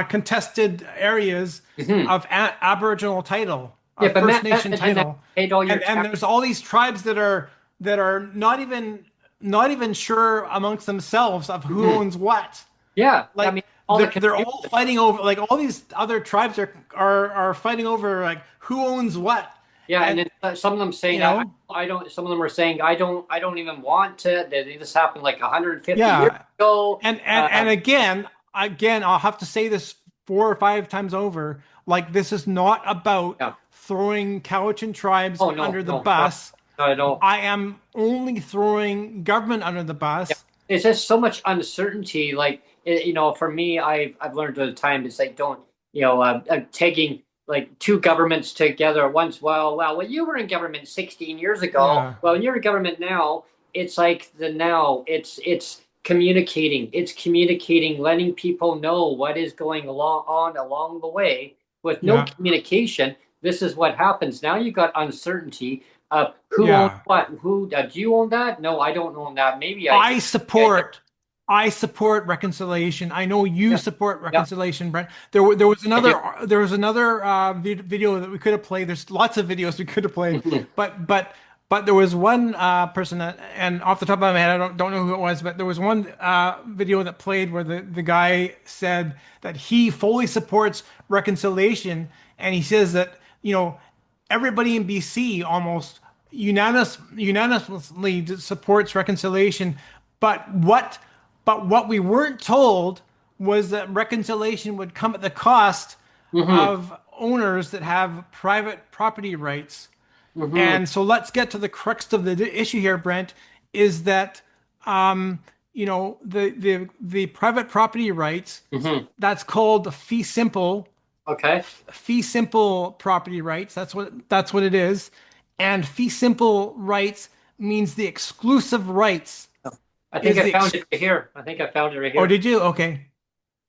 contested areas of Aboriginal title, First Nation title, and there's all these tribes that are not even sure amongst themselves of who owns what. Yeah, they're all fighting over, like, all these other tribes are fighting over, like, who owns what. Yeah, and then some of them saying I don't. Some of them are saying I don't even want to. This happened like 150 years ago. And again, I'll have to say this 4 or 5 times over. Like, this is not about throwing Cowichan tribes under the bus. Not at all. I am only throwing government under the bus. Yeah. It's just so much uncertainty. Like, for me, I've learned over time, it's like, don't, taking like two governments together at once. Well, you were in government 16 years ago. Yeah. Well, you're in government now. It's like the now. It's communicating. It's communicating, letting people know what is going along the way. With no Yeah. communication, this is what happens. Now you got uncertainty. Who Yeah. owns what? Who do you own that? No, I don't own that. Maybe I support reconciliation. I know you Yeah. support Yeah. reconciliation, Brent. There was another video that we could have played. There's lots of videos we could have played, but there was one person that, and off the top of my head, I don't know who it was, but there was one video that played where the guy said that he fully supports reconciliation, and he says that, you know, everybody in BC almost unanimously supports reconciliation, but what we weren't told was that reconciliation would come at the cost of owners that have private property rights. And so let's get to the crux of the issue here, Brent, is that you know, the private property rights, that's called fee simple. Okay. Fee simple property rights. That's what it is. And fee simple rights means the exclusive rights. I think I found it here. I think I found it right here. Oh, did you? Okay.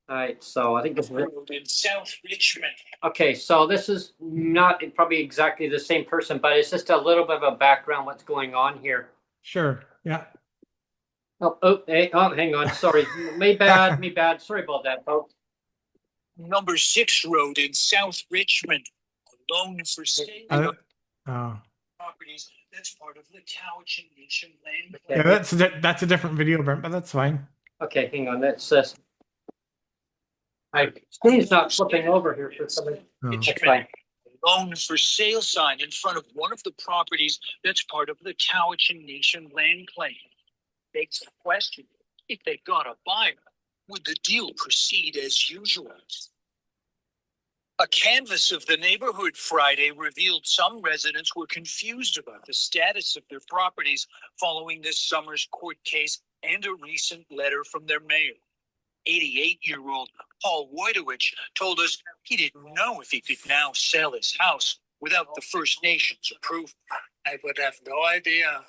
All right. So I think this is it. In South Richmond. Okay. So this is not probably exactly the same person, but it's just a little bit of a background what's going on here. Sure. Yeah. Hey, hang on. Sorry. Me bad. Sorry about that, folks. Number 6 Road in South Richmond. Alone for sale. Properties. That's part of the Cowichan Nation land. Okay. Yeah, that's a different video, Brent, but that's fine. Okay, hang on. That's my screen's not flipping over here for some reason. That's fine. Alone for sale sign in front of one of the properties that's part of the Cowichan Nation land claim. Begs the question, if they got a buyer, would the deal proceed as usual? A canvass of the neighborhood Friday revealed some residents were confused about the status of their properties following this summer's court case and a recent letter from their mayor. 88-year-old Paul Wojtowicz told us he didn't know if he could now sell his house without the First Nations approval. I would have no idea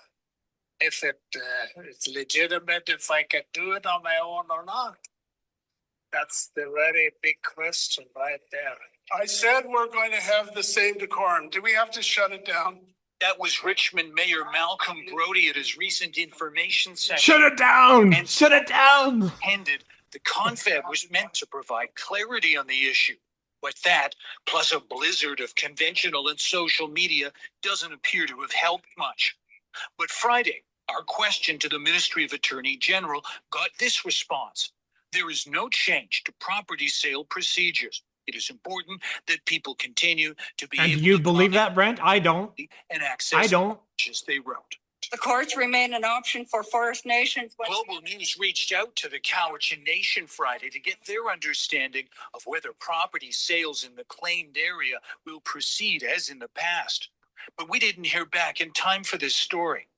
if it's legitimate, if I can do it on my own or not. That's the very big question right there. I said we're going to have the same decorum. Do we have to shut it down? That was Richmond Mayor Malcolm Brodie at his recent information session. Shut it down! And shut it down! Ended. The confab was meant to provide clarity on the issue. But that, plus a blizzard of conventional and social media, doesn't appear to have helped much. But Friday, our question to the Ministry of Attorney General got this response. There is no change to property sale procedures. It is important that people continue to be And able do you to believe that, Brent? I don't. And access I don't. as they wrote. The courts remain an option for First Nations. Global News reached out to the Cowichan Nation Friday to get their understanding of whether property sales in the claimed area will proceed as in the past. But we didn't hear back in time for this story.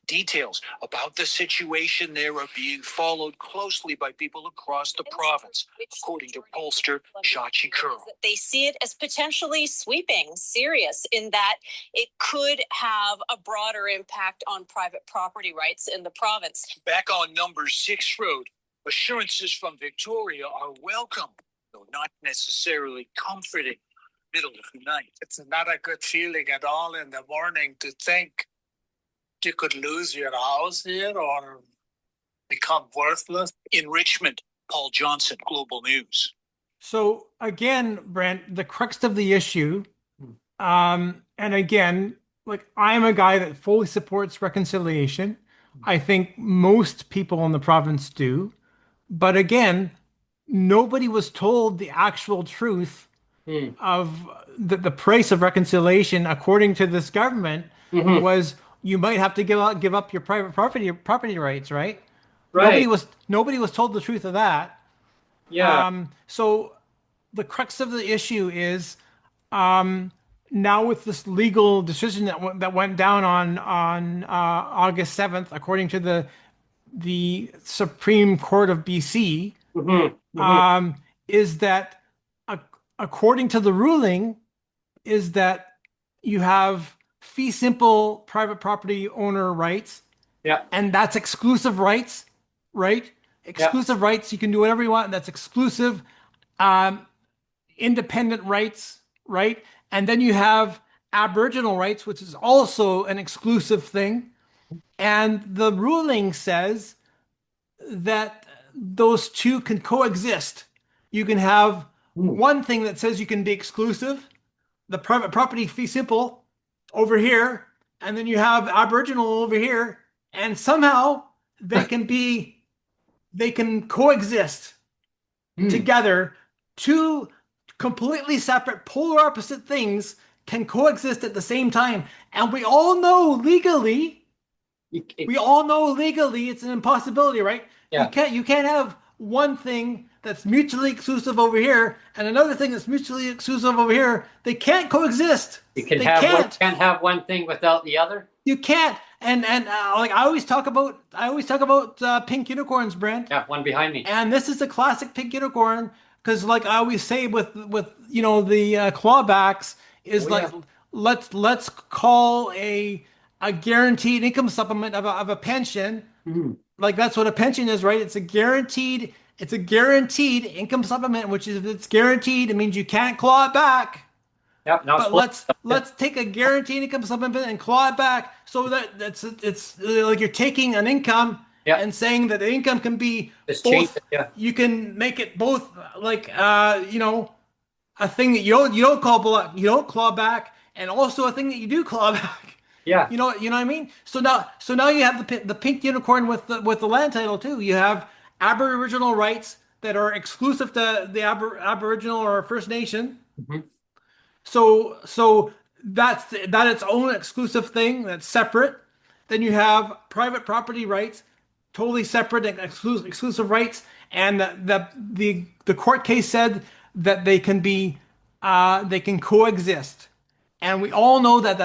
Details about the situation there are being followed closely by people across the province, according to pollster Shachi Curl. They see it as potentially sweeping, serious, in that it could have a broader impact on private property rights in the province. Back on number 6 Road, assurances from Victoria are welcome, though not necessarily comforting. Middle of the night. It's not a good feeling at all in the morning to think you could lose your house here or become worthless. In Richmond, Paul Johnson, Global News. So again, Brent, the crux of the issue, and again, like, I'm a guy that fully supports reconciliation. I think most people in the province do. But again, nobody was told the actual truth of the price of reconciliation, according to this government, was you might have to give up your private property rights, right? Right. Nobody was told the truth of that. Yeah. So the crux of the issue is now with this legal decision that went down on August 7th, according to the Supreme Court of BC, is that according to the ruling, is that you have fee simple private property owner rights. Yeah. And that's exclusive rights, right? Exclusive rights. You can do whatever you want. That's exclusive. Independent rights, right? And then you have Aboriginal rights, which is also an exclusive thing. And the ruling says that those two can coexist. You can have one thing that says you can be exclusive, the private property fee simple over here, and then you have Aboriginal over here, and somehow they can coexist together. Two completely separate, polar opposite things can coexist at the same time. And we all know legally it's an impossibility, right? Yeah. You can't have one thing that's mutually exclusive over here and another thing that's mutually exclusive over here. They can't coexist. You can They can't have one thing without the other. You can't. And like I always talk about pink unicorns, Brent. Yeah, one behind me. And this is a classic pink unicorn because, like I always say, with the clawbacks is let's call a guaranteed income supplement of a pension. Like that's what a pension is, right? It's a guaranteed income supplement, which is, if it's guaranteed, it means you can't claw it back. Yep. But let's take a guaranteed income supplement and claw it back, so that it's like you're taking an income and saying that the income can be both. You can make it both, like a thing that you don't claw back, and also a thing that you do claw back. Yeah. You know what I mean? So now you have the pink unicorn with the land title too. You have Aboriginal rights that are exclusive to the Aboriginal or First Nation. So that's its own exclusive thing that's separate. Then you have private property rights, totally separate and exclusive rights. And the court case said that they can coexist. And we all know that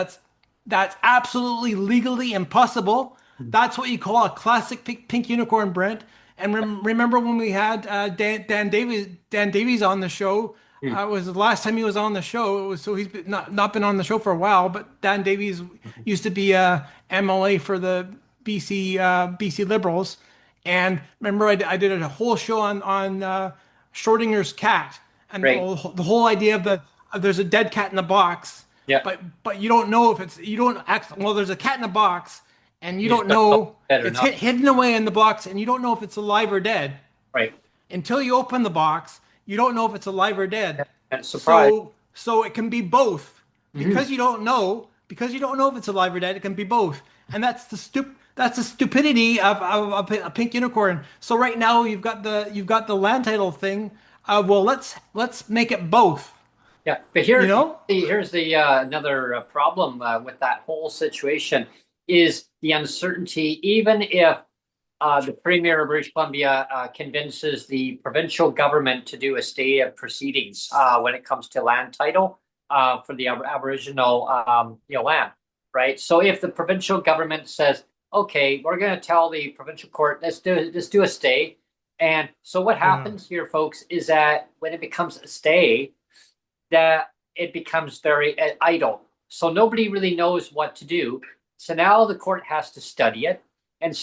that's absolutely legally impossible. That's what you call a classic pink unicorn, Brent. And remember when we had Dan Davies on the show? It was the last time he was on the show. So he's not been on the show for a while. But Dan Davies used to be a MLA for the BC Liberals. And remember, I did a whole show on Schrodinger's cat, and the whole idea of there's a dead cat in the box. Yeah. But you don't know if it's there's a cat in a box, and you don't know it's hidden away in the box, and you don't know if it's alive or dead. Right. Until you open the box, you don't know if it's alive or dead. And surprise. So it can be both. Because you don't know if it's alive or dead, it can be both. And that's the stupidity of a pink unicorn. So right now you've got the land title thing. Well, let's make it both. Yeah, but here's the another problem with that whole situation is the uncertainty. Even if the Premier of British Columbia convinces the provincial government to do a stay of proceedings when it comes to land title for the Aboriginal land, right? So if the provincial government says, okay, we're going to tell the provincial court, let's do a stay. And so what happens here, folks, is that when it becomes a stay, that it becomes very idle. So nobody really knows what to do. So now the court has to study it. And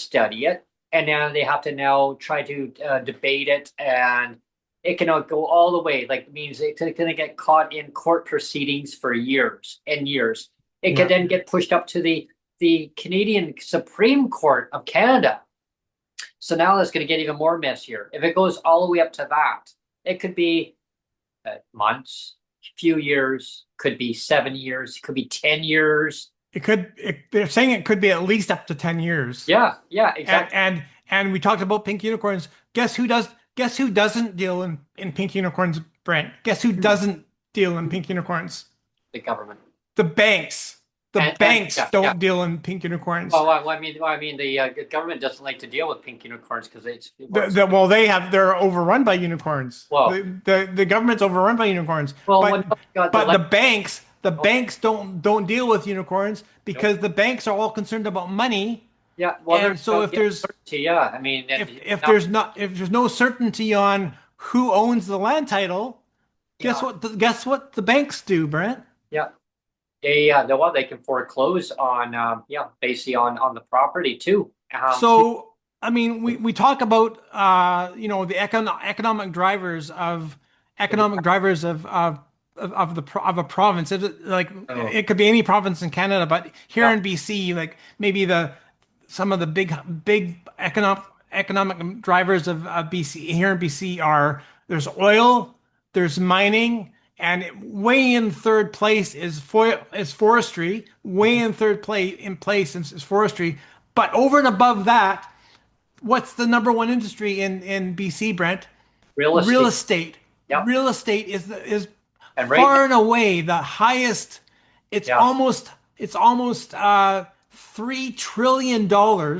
now they have to now try to debate it. And it can go all the way. Like, it means it's going to get caught in court proceedings for years and years. It can then get pushed up to the Canadian Supreme Court of Canada. So now it's going to get even more messier. If it goes all the way up to that, it could be months, few years, could be 7 years, could be 10 years. They're saying it could be at least up to 10 years. Yeah, exactly. And we talked about pink unicorns. Guess who doesn't deal in pink unicorns, Brent? Guess who doesn't deal in pink unicorns? The government. The banks. The banks don't deal in pink unicorns. Well, I mean, the government doesn't like to deal with pink unicorns because they're overrun by unicorns. Well, the government's overrun by unicorns. Well, but the banks don't deal with unicorns because the banks are all concerned about money. Yeah. Well, and so if there's I mean, if there's no certainty on who owns the land title, Guess what? Guess what the banks do, Brent? Yeah. They can foreclose on basically on the property too. So I mean, we talk about the economic drivers of a province. It could be any province in Canada, but here in BC, like maybe some of the big economic drivers of BC here in BC are there's oil, there's mining, and way in third place is forestry. Way in third place is forestry. But over and above that, what's the number one industry in BC, Brent? Real estate. Yep. Real estate is and far and away the highest. It's almost $3 trillion.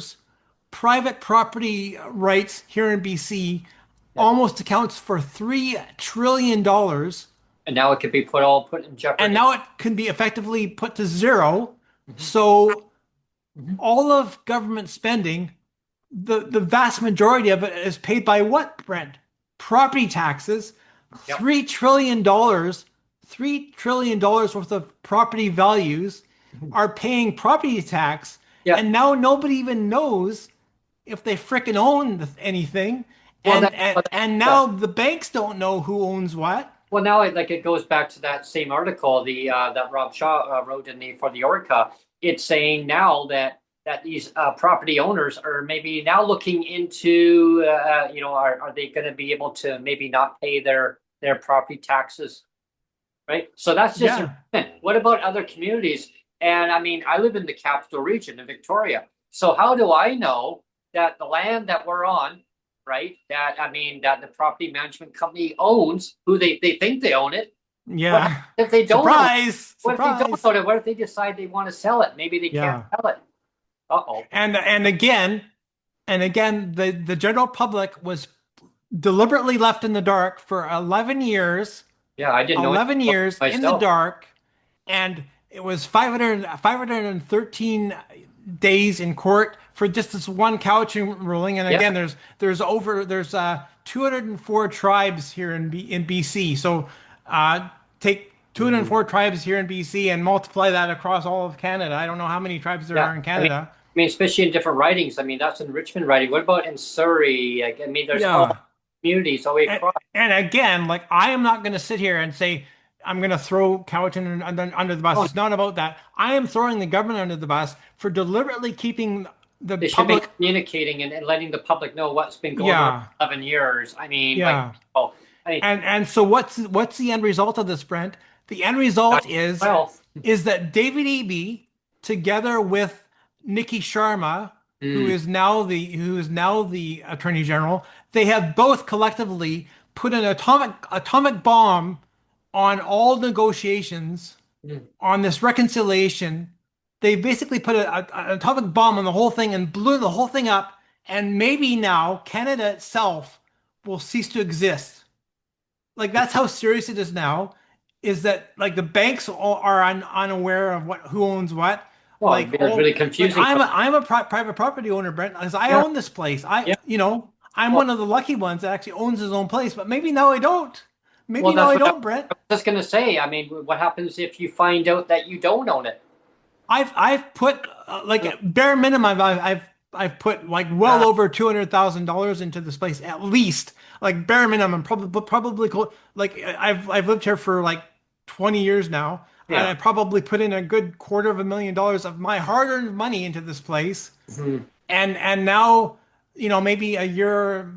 Private property rights here in BC almost accounts for $3 trillion. And now it could be put in jeopardy. And now it can be effectively put to zero. So all of government spending, the vast majority of it is paid by what, Brent? Property taxes. $3 trillion, $3 trillion worth of property values are paying property tax. And now nobody even knows if they frickin' own anything. And now the banks don't know who owns what. Well, now it goes back to that same article that Rob Shaw wrote for the Orca. It's saying now that these property owners are maybe now looking into are they going to be able to maybe not pay their property taxes, right? So that's just what about other communities? And I mean, I live in the capital region in Victoria, so how do I know that the land that we're on, right? That the property management company owns, who they think they own it. Yeah. If they don't Surprise! What if they don't own it? What if they decide they want to sell it? Maybe they can't sell it. And again, the general public was deliberately left in the dark for 11 years. Yeah, I didn't know. 11 years in the dark, and it was 513 days in court for just this one Cowichan ruling. And again, there's 204 tribes here in BC. So take 204 tribes here in BC and multiply that across all of Canada. I don't know how many tribes there are in Canada. I mean, especially in different ridings. I mean, that's in Richmond riding. What about in Surrey? I mean, there's all communities all the way across. And again, like, I am not going to sit here and say I'm going to throw Cowichan under the bus. It's not about that. I am throwing the government under the bus for deliberately keeping the they public should be communicating and letting the public know what's been going on for 11 years. I mean, and so what's the end result of this, Brent? The end result is that David Eby, together with Nikki Sharma, who is now the Attorney General, they have both collectively put an atomic bomb on all negotiations on this reconciliation. They basically put an atomic bomb on the whole thing and blew the whole thing up. And maybe now Canada itself will cease to exist. Like, that's how serious it is now. Is that, like, the banks are unaware of who owns what? Well, like, it's really confusing. Like, I'm a private property owner, Brent, because I own this place. I'm one of the lucky ones that actually owns his own place. But maybe now I don't. Maybe now I don't, Brent. I was just gonna say. I mean, what happens if you find out that you don't own it? I've put bare minimum. I've put like well over $200,000 into this place, at least, like bare minimum. Probably like I've lived here for like 20 years now, and I probably put in a good $250,000 of my hard-earned money into this place. And now, maybe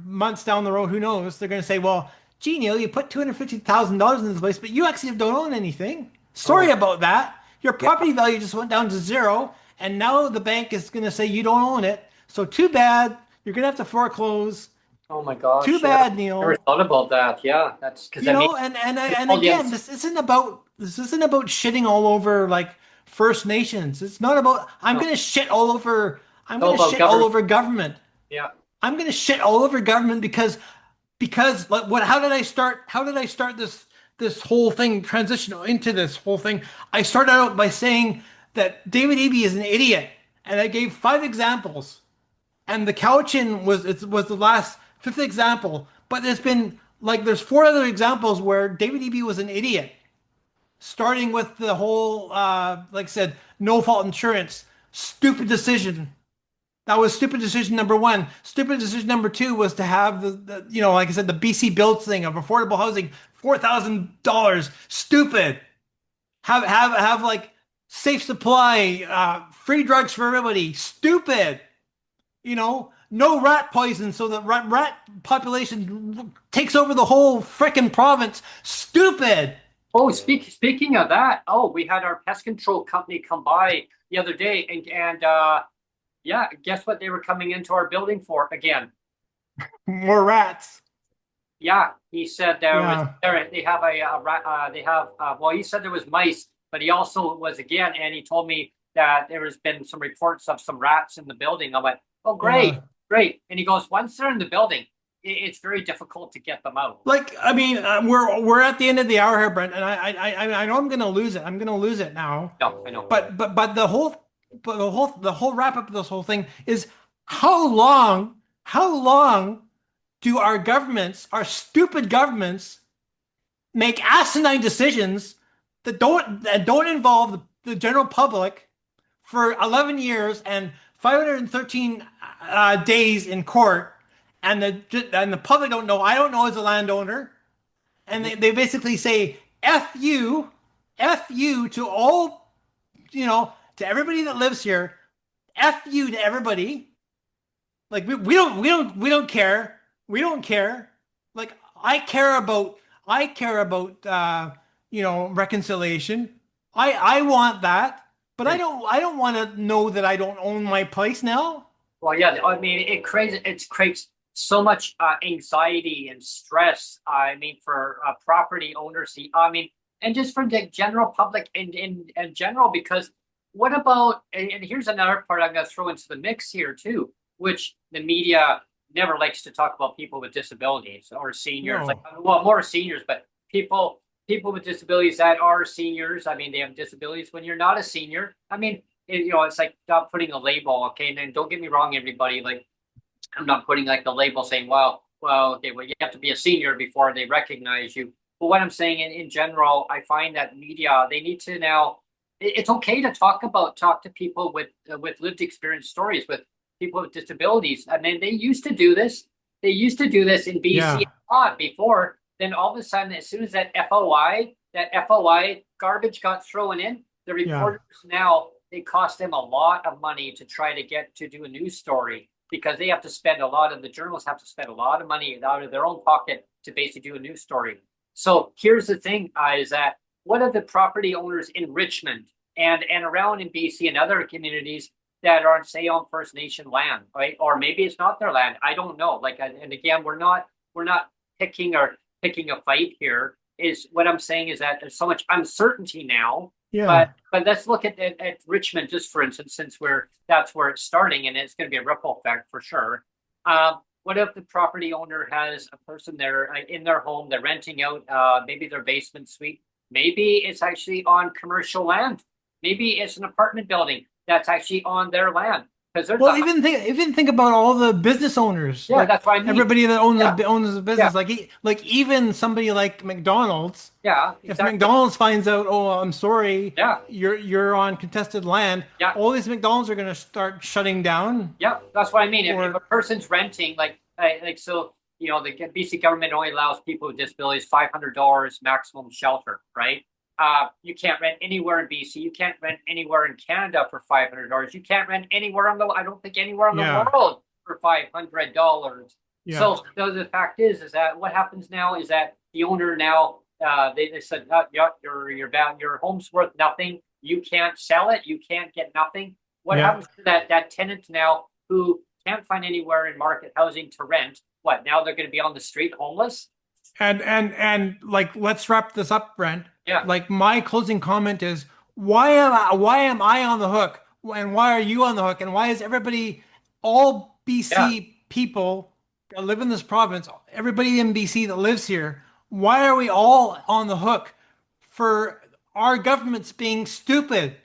months down the road, who knows? They're going to say, well, gee, Neil, you put $250,000 in this place, but you actually don't own anything. Sorry about that. Your property value just went down to zero, and now the bank is going to say you don't own it. So too bad. You're going to have to foreclose. Oh my gosh! Too bad, Neil. I never thought about that. Yeah, that's because and again, this isn't about shitting all over like First Nations. It's not about. I'm going to shit all over. I'm going to shit all over government. Yeah. I'm going to shit all over government because like what? How did I start? How did I start this whole thing, transition into this whole thing? I started out by saying that David Eby is an idiot, and I gave 5 examples, and the Cowichan was the last 5th example. But there's been like there's 4 other examples where David Eby was an idiot, starting with the whole, like I said, no fault insurance, stupid decision. That was stupid decision number one. Stupid decision number two was to have like I said, the BC Builds thing of affordable housing, $4,000. Stupid. Have like safe supply, free drugs for everybody. Stupid. No rat poison so the rat population takes over the whole frickin' province. Stupid. Oh, speaking of that, we had our pest control company come by the other day, and yeah, guess what they were coming into our building for again? More rats. Yeah, he said there Yeah. was they have a rat. They have well, he said there was mice, but he also was again, and he told me that there has been some reports of some rats in the building. I went, oh, great, Yeah. great. And he goes, once they're in the building, it's very difficult to get them out. Like, I mean, we're at the end of the hour here, Brent, and I know I'm gonna lose it. I'm gonna lose it now. No, I know. But the whole wrap up of this whole thing is how long do our governments, our stupid governments, make asinine decisions that don't involve the general public for 11 years and 513 days in court, and the public don't know. I don't know as a landowner, and they basically say F you to all, to everybody that lives here. F you to everybody. Like we don't care. We don't care. Like I care about reconciliation. I want that, but I don't want to know that I don't own my place now. Well, yeah, I mean, it creates so much anxiety and stress. I mean, for property owners. I mean, and just for the general public in general, because what about? And here's another part I'm going to throw into the mix here too, which the media never likes to talk about people with disabilities or seniors. No. Like, well, more seniors, but people with disabilities that are seniors. I mean, they have disabilities when you're not a senior. I mean, it's like not putting a label. Okay, and then don't get me wrong, everybody. Like, I'm not putting like the label saying, okay, you have to be a senior before they recognize you. But what I'm saying in general, I find that media, they need to now. It's okay to talk to people with lived experience stories, with people with disabilities. I mean, they used to do this. They used to do this in BC Yeah. a lot before. Then all of a sudden, as soon as that FOI garbage got thrown in, the reporters now, they cost them a lot of money to try to get to do a news story, because they have to spend the journalists have to spend a lot of money out of their own pocket to basically do a news story. So here's the thing, is that what are the property owners in Richmond and around in BC and other communities that are, say, on First Nation land, right? Or maybe it's not their land. I don't know. Like, and again, we're not picking a fight here. Is what I'm saying is that there's so much uncertainty now. Yeah. But let's look at Richmond, just for instance, since that's where it's starting, and it's going to be a ripple effect for sure. What if the property owner has a person there in their home, they're renting out maybe their basement suite, maybe it's actually on commercial land, maybe it's an apartment building that's actually on their land, because there's even think about all the business owners. Yeah, like that's what I mean. Everybody that owns a business, Yeah. like even somebody like McDonald's. Yeah, If exactly. McDonald's finds out, oh, I'm sorry, Yeah. you're on contested land, Yeah. all these McDonald's are going to start shutting down. Yeah, that's what I mean. Or- If a person's renting, so, the BC government only allows people with disabilities $500 maximum shelter, right? You can't rent anywhere in BC. You can't rent anywhere in Canada for $500. You can't rent anywhere I don't think anywhere in the Yeah. world for $500. Yeah. So the fact is that what happens now is that the owner now, they said, your home's worth nothing. You can't sell it. You can't get nothing. What Yeah. happens to that tenant now who can't find anywhere in market housing to rent? What, now they're going to be on the street homeless? And like, let's wrap this up, Brent. Yeah. Like, my closing comment is, why am I on the hook, and why are you on the hook, and why is everybody, all BC people that live in this province, everybody in BC that lives here, why are we all on the hook for our governments being stupid?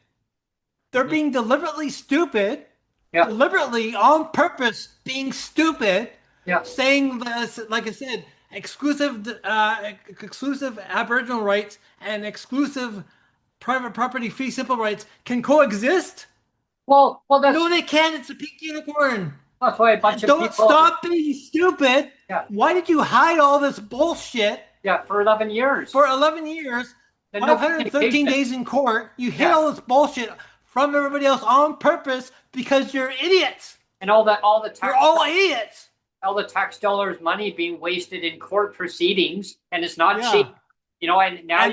They're being deliberately stupid, deliberately on purpose being stupid, saying this, like I said, exclusive Aboriginal rights and exclusive private property fee simple rights can coexist? Well, that's No, they can't. It's a pink unicorn. that's why a bunch of Don't people. stop being stupid. Yeah. Why did you hide all this bullshit Yeah, for 11 years. for 11 years? And no 513 communication. days in court. You hid Yeah. all this bullshit from everybody else on purpose because you're idiots. And all the You're tax, all idiots. all the tax dollars money being wasted in court proceedings, and it's not Yeah. cheap. You know, and now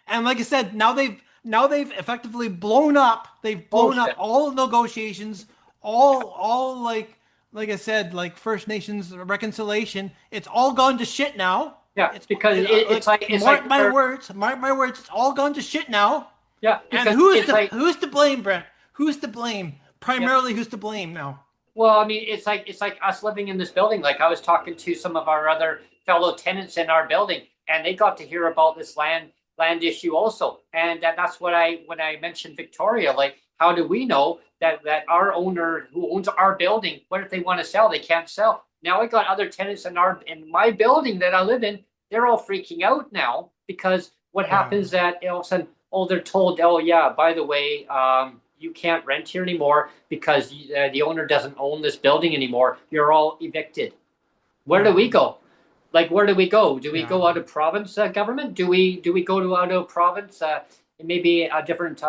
And like I said, now they've effectively blown up. They've blown Bullshit. up all negotiations, all like I said, like First Nations reconciliation. It's all gone to shit now. Yeah, It's because it's like mark my words. It's all gone to shit now. Yeah, And who's to blame, Brent? Who's to blame? Primarily, who's to blame now? Well, I mean, it's like us living in this building. Like I was talking to some of our other fellow tenants in our building, and they got to hear about this land issue also. And that's what when I mentioned Victoria, like, how do we know that our owner who owns our building, what if they want to sell? They can't sell. Now I got other tenants in my building that I live in. They're all freaking out now because what happens that all of a sudden, they're told, oh yeah, by the way, you can't rent here anymore because the owner doesn't own this building anymore. You're all evicted. Where do we go? Like, where do we go? Do we go out of province government? Do we go to out of province? Maybe a different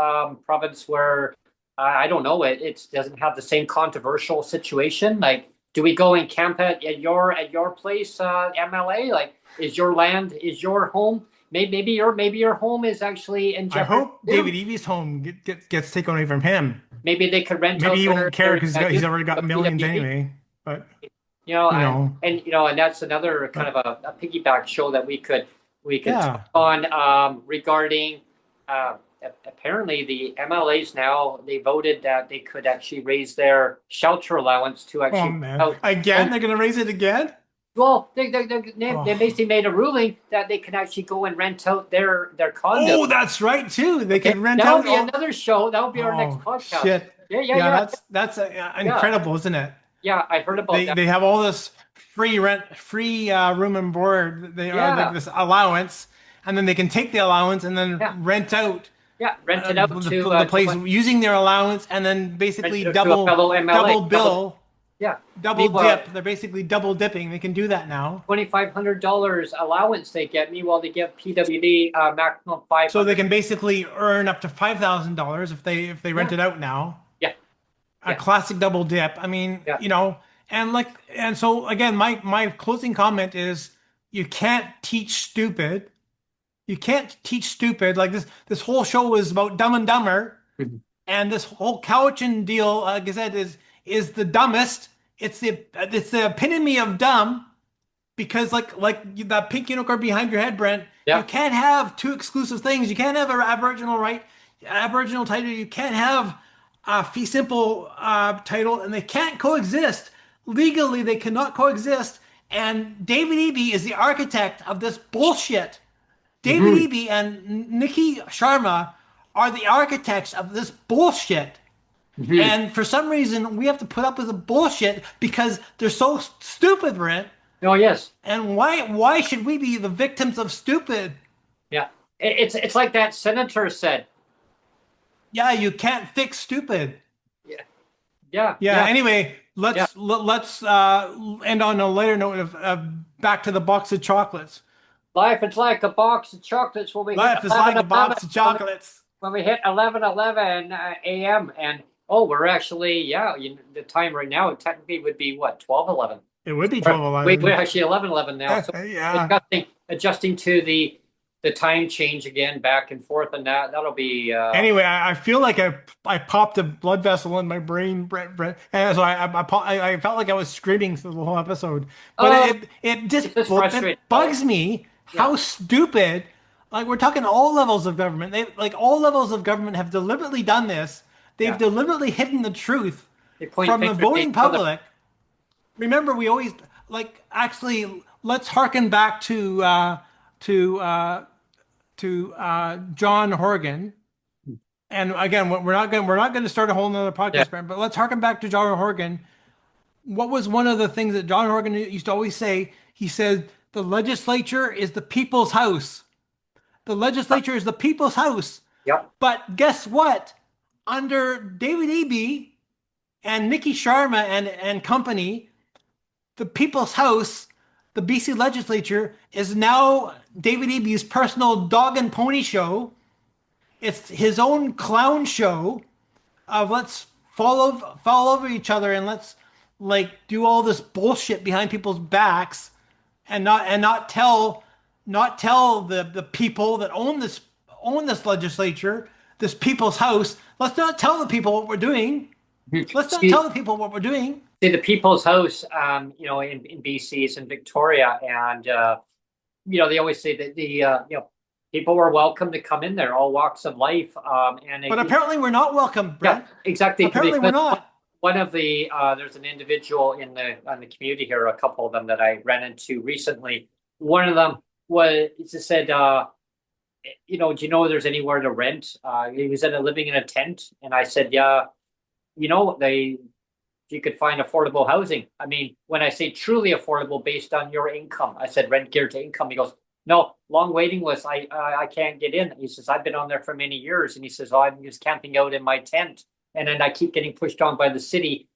province where I don't know. It doesn't have the same controversial situation. Like, do we go and camp at your place, MLA? Like, is your land, is your home? Maybe your home is actually in jeopardy. I hope David Evy's home gets taken away from him. Maybe they could rent. Maybe he won't care because their- he's already got millions PWD. anyway. But and that's another kind of a piggyback show that we could Yeah. talk on regarding. Apparently, the MLAs now they voted that they could actually raise their shelter allowance to actually. Oh man! Again, they're going to raise it again. Well, they basically made a ruling that they can actually go and rent out their condo. Oh, that's right too. They can rent That'll out. be another show. That'll be our next podcast. Shit. Yeah. That's incredible, isn't it? Yeah, I heard about that. They have all this free room and board. They are like this allowance, and then they can take the allowance and then rent out. Yeah, rent it out to the place using their allowance, and then basically double bill. Yeah, double dip. They're basically double dipping. They can do that now. $2,500 allowance they get. Meanwhile, they get PWD maximum $500. So they can basically earn up to $5,000 if they rent it out now. Yeah, a classic double dip. I mean, and so again, my closing comment is you can't teach stupid. You can't teach stupid. Like this whole show was about Dumb and Dumber, and this whole Cowichan deal, like I said, is the dumbest. It's the epitome of dumb, because like that pink unicorn behind your head, Brent. You can't have two exclusive things. You can't have an Aboriginal title. You can't have a fee simple title, and they can't coexist legally. They cannot coexist. And David Eby is the architect of this bullshit. David Eby and Nikki Sharma are the architects of this bullshit. And for some reason, we have to put up with the bullshit because they're so stupid, Brent. Oh, yes. And why should we be the victims of stupid? Yeah. It's like that senator said. Yeah, you can't fix stupid. Yeah. Anyway, let's end on a later note of back to the box of chocolates. Life is like a box of chocolates when we Life hit is like a box of chocolates. When we hit 11:11 a.m. and we're actually the time right now technically would be what, 12:11. It would be 12:11. We're actually 11:11 now. So adjusting to the time change again, back and forth, and that'll be. Anyway, I feel like I popped a blood vessel in my brain, Brent, and so I felt like I was screaming through the whole episode. But it bugs me how stupid. Like, we're talking all levels of government. All levels of government have deliberately done this. They've deliberately hidden the truth from the voting public. Remember, we always let's harken back to John Horgan. And again, we're not going to start a whole nother podcast, but let's harken back to John Horgan. What was one of the things that John Horgan used to always say? He said The legislature is the people's house. The legislature is the people's house. Yep. But guess what? Under David Eby and Nikki Sharma and company, the people's house, the BC legislature, is now David Eby's personal dog and pony show. It's his own clown show of let's fall over each other and let's like do all this bullshit behind people's backs and not tell the people that own this legislature, this people's house. Let's not tell the people what we're doing. Let's not tell the people what we're doing. See, the People's House, you know, in BC is in Victoria, and you know, they always say that the you know, people were welcome to come in there, all walks of life. But apparently we're not welcome, Brent. Yeah, exactly. Apparently we're not. One of the there's an individual in the community here, a couple of them that I ran into recently. One of them just said, you know, do you know there's anywhere to rent? He was living in a tent, and I said, yeah, you know, you could find affordable housing. I mean, when I say truly affordable based on your income, I said rent geared to income. He goes, no, long waiting list. I can't get in. He says, I've been on there for many years. And he says, oh, I'm just camping out in my tent. And then I keep getting pushed on by the city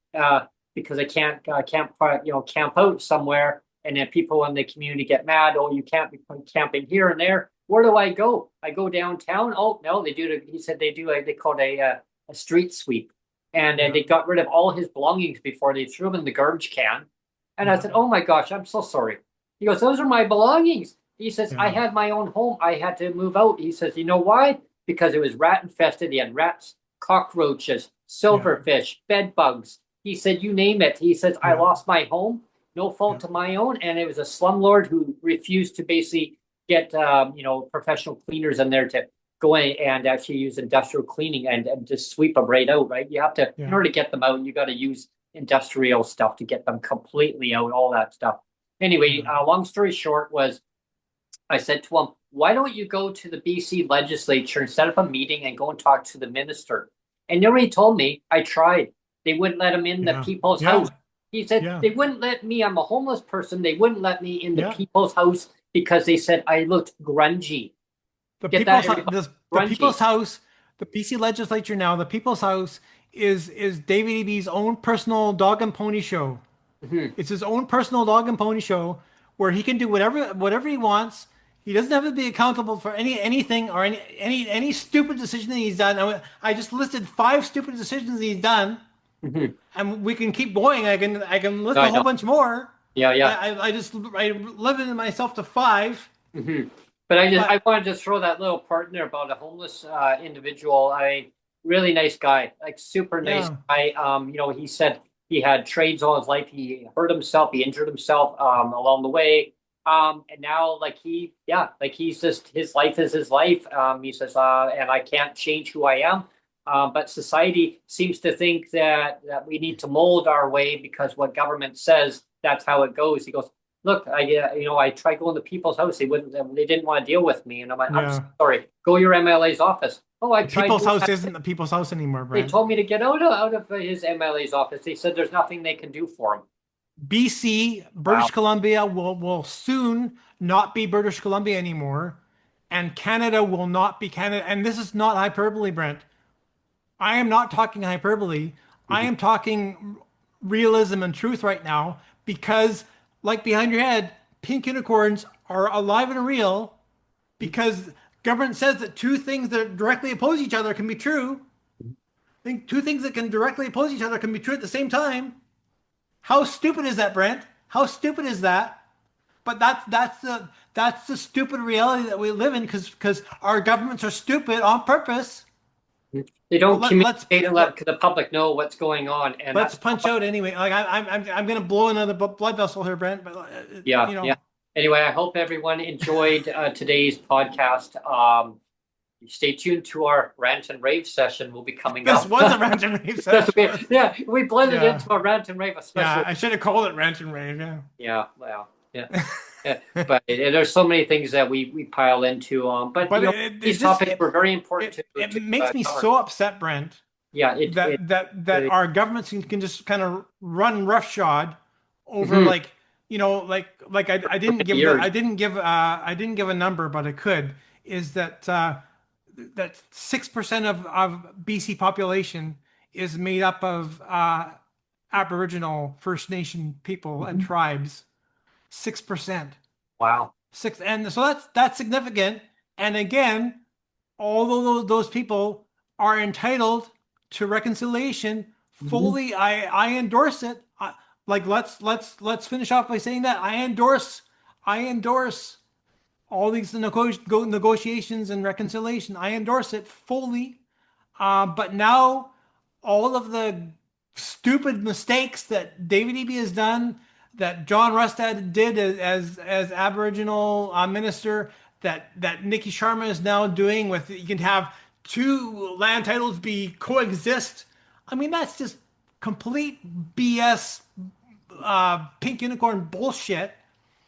because I can't you know, camp out somewhere. And then people in the community get mad. Oh, you can't be camping here and there. Where do I go? I go downtown. Oh, no, they do. He said they call it a street sweep. And they got rid of all his belongings before they threw them in the garbage can. And I said, oh my gosh, I'm so sorry. He goes, those are my belongings. He says, I had my own home. I had to move out. He says, you know why? Because it was rat infested. He had rats, cockroaches, silverfish, bed bugs. He said, you name it. He says, I lost my home, no fault of my own. And it was a slumlord who refused to basically get, you know, professional cleaners in there to go in and actually use industrial cleaning and just sweep them right out, right? You have to, in order to get them out, you got to use industrial stuff to get them completely out, all that stuff. Anyway, long story short was, I said to him, why don't you go to the BC legislature and set up a meeting and go and talk to the minister? And you know what he told me? I tried. They wouldn't let him in the people's house. He said, they wouldn't let me, I'm a homeless person. They wouldn't let me in the people's house because they said I looked grungy. The people's house, the BC legislature now, the people's house is David Eby's own personal dog and pony show. It's his own personal dog and pony show where he can do whatever he wants. He doesn't have to be accountable for anything or any stupid decision that he's done. I just listed 5 stupid decisions he's done, and we can keep going. I can list a whole bunch more. I limited myself to 5. But I wanted to throw that little part in there about a homeless individual. Really nice guy, like super nice guy. You know, he said he had trades all his life. He hurt himself. He injured himself along the way. And now, he's just, his life is his life. He says, and I can't change who I am. But society seems to think that we need to mold our way because what government says, that's how it goes. He goes, look, I tried going to people's house. They didn't want to deal with me. And I'm like, I'm sorry, go to your MLA's office. Oh, I tried. People's house isn't the people's house anymore, Brent. They told me to get out of his MLA's office. They said there's nothing they can do for him. BC, British Columbia will soon not be British Columbia anymore. And Canada will not be Canada. And this is not hyperbole, Brent. I am not talking hyperbole. I am talking realism and truth right now because, like behind your head, pink unicorns are alive and real because government says that 2 things that directly oppose each other can be true. I think 2 things that can directly oppose each other can be true at the same time. How stupid is that, Brent? How stupid is that? But that's the stupid reality that we live in because our governments are stupid on purpose. They don't communicate and let the public know what's going on. And let's punch out anyway. Like I'm going to blow another blood vessel here, Brent. But Anyway, I hope everyone enjoyed today's podcast. Stay tuned to our rant and rave session. Will be coming up. This was a rant and rave session. We blended into a rant and rave. I should have called it rant and rave. But there's so many things that we pile into. These topics were very important. It makes me so upset, Brent. That our governments can just kind of run roughshod over like I didn't give Years. I didn't give a number, but I could, is that that 6% of BC population is made up of Aboriginal First Nation people and tribes. 6%. Wow. And so that's significant. And again, all those people are entitled to reconciliation fully. I endorse it. Like let's finish off by saying that I endorse all these negotiations and reconciliation. I endorse it fully. But now all of the stupid mistakes that David Eby has done, that John Rustad did as Aboriginal minister, that Nikki Sharma is now doing with, you can have two land titles be coexist. I mean, that's just complete BS, pink unicorn bullshit.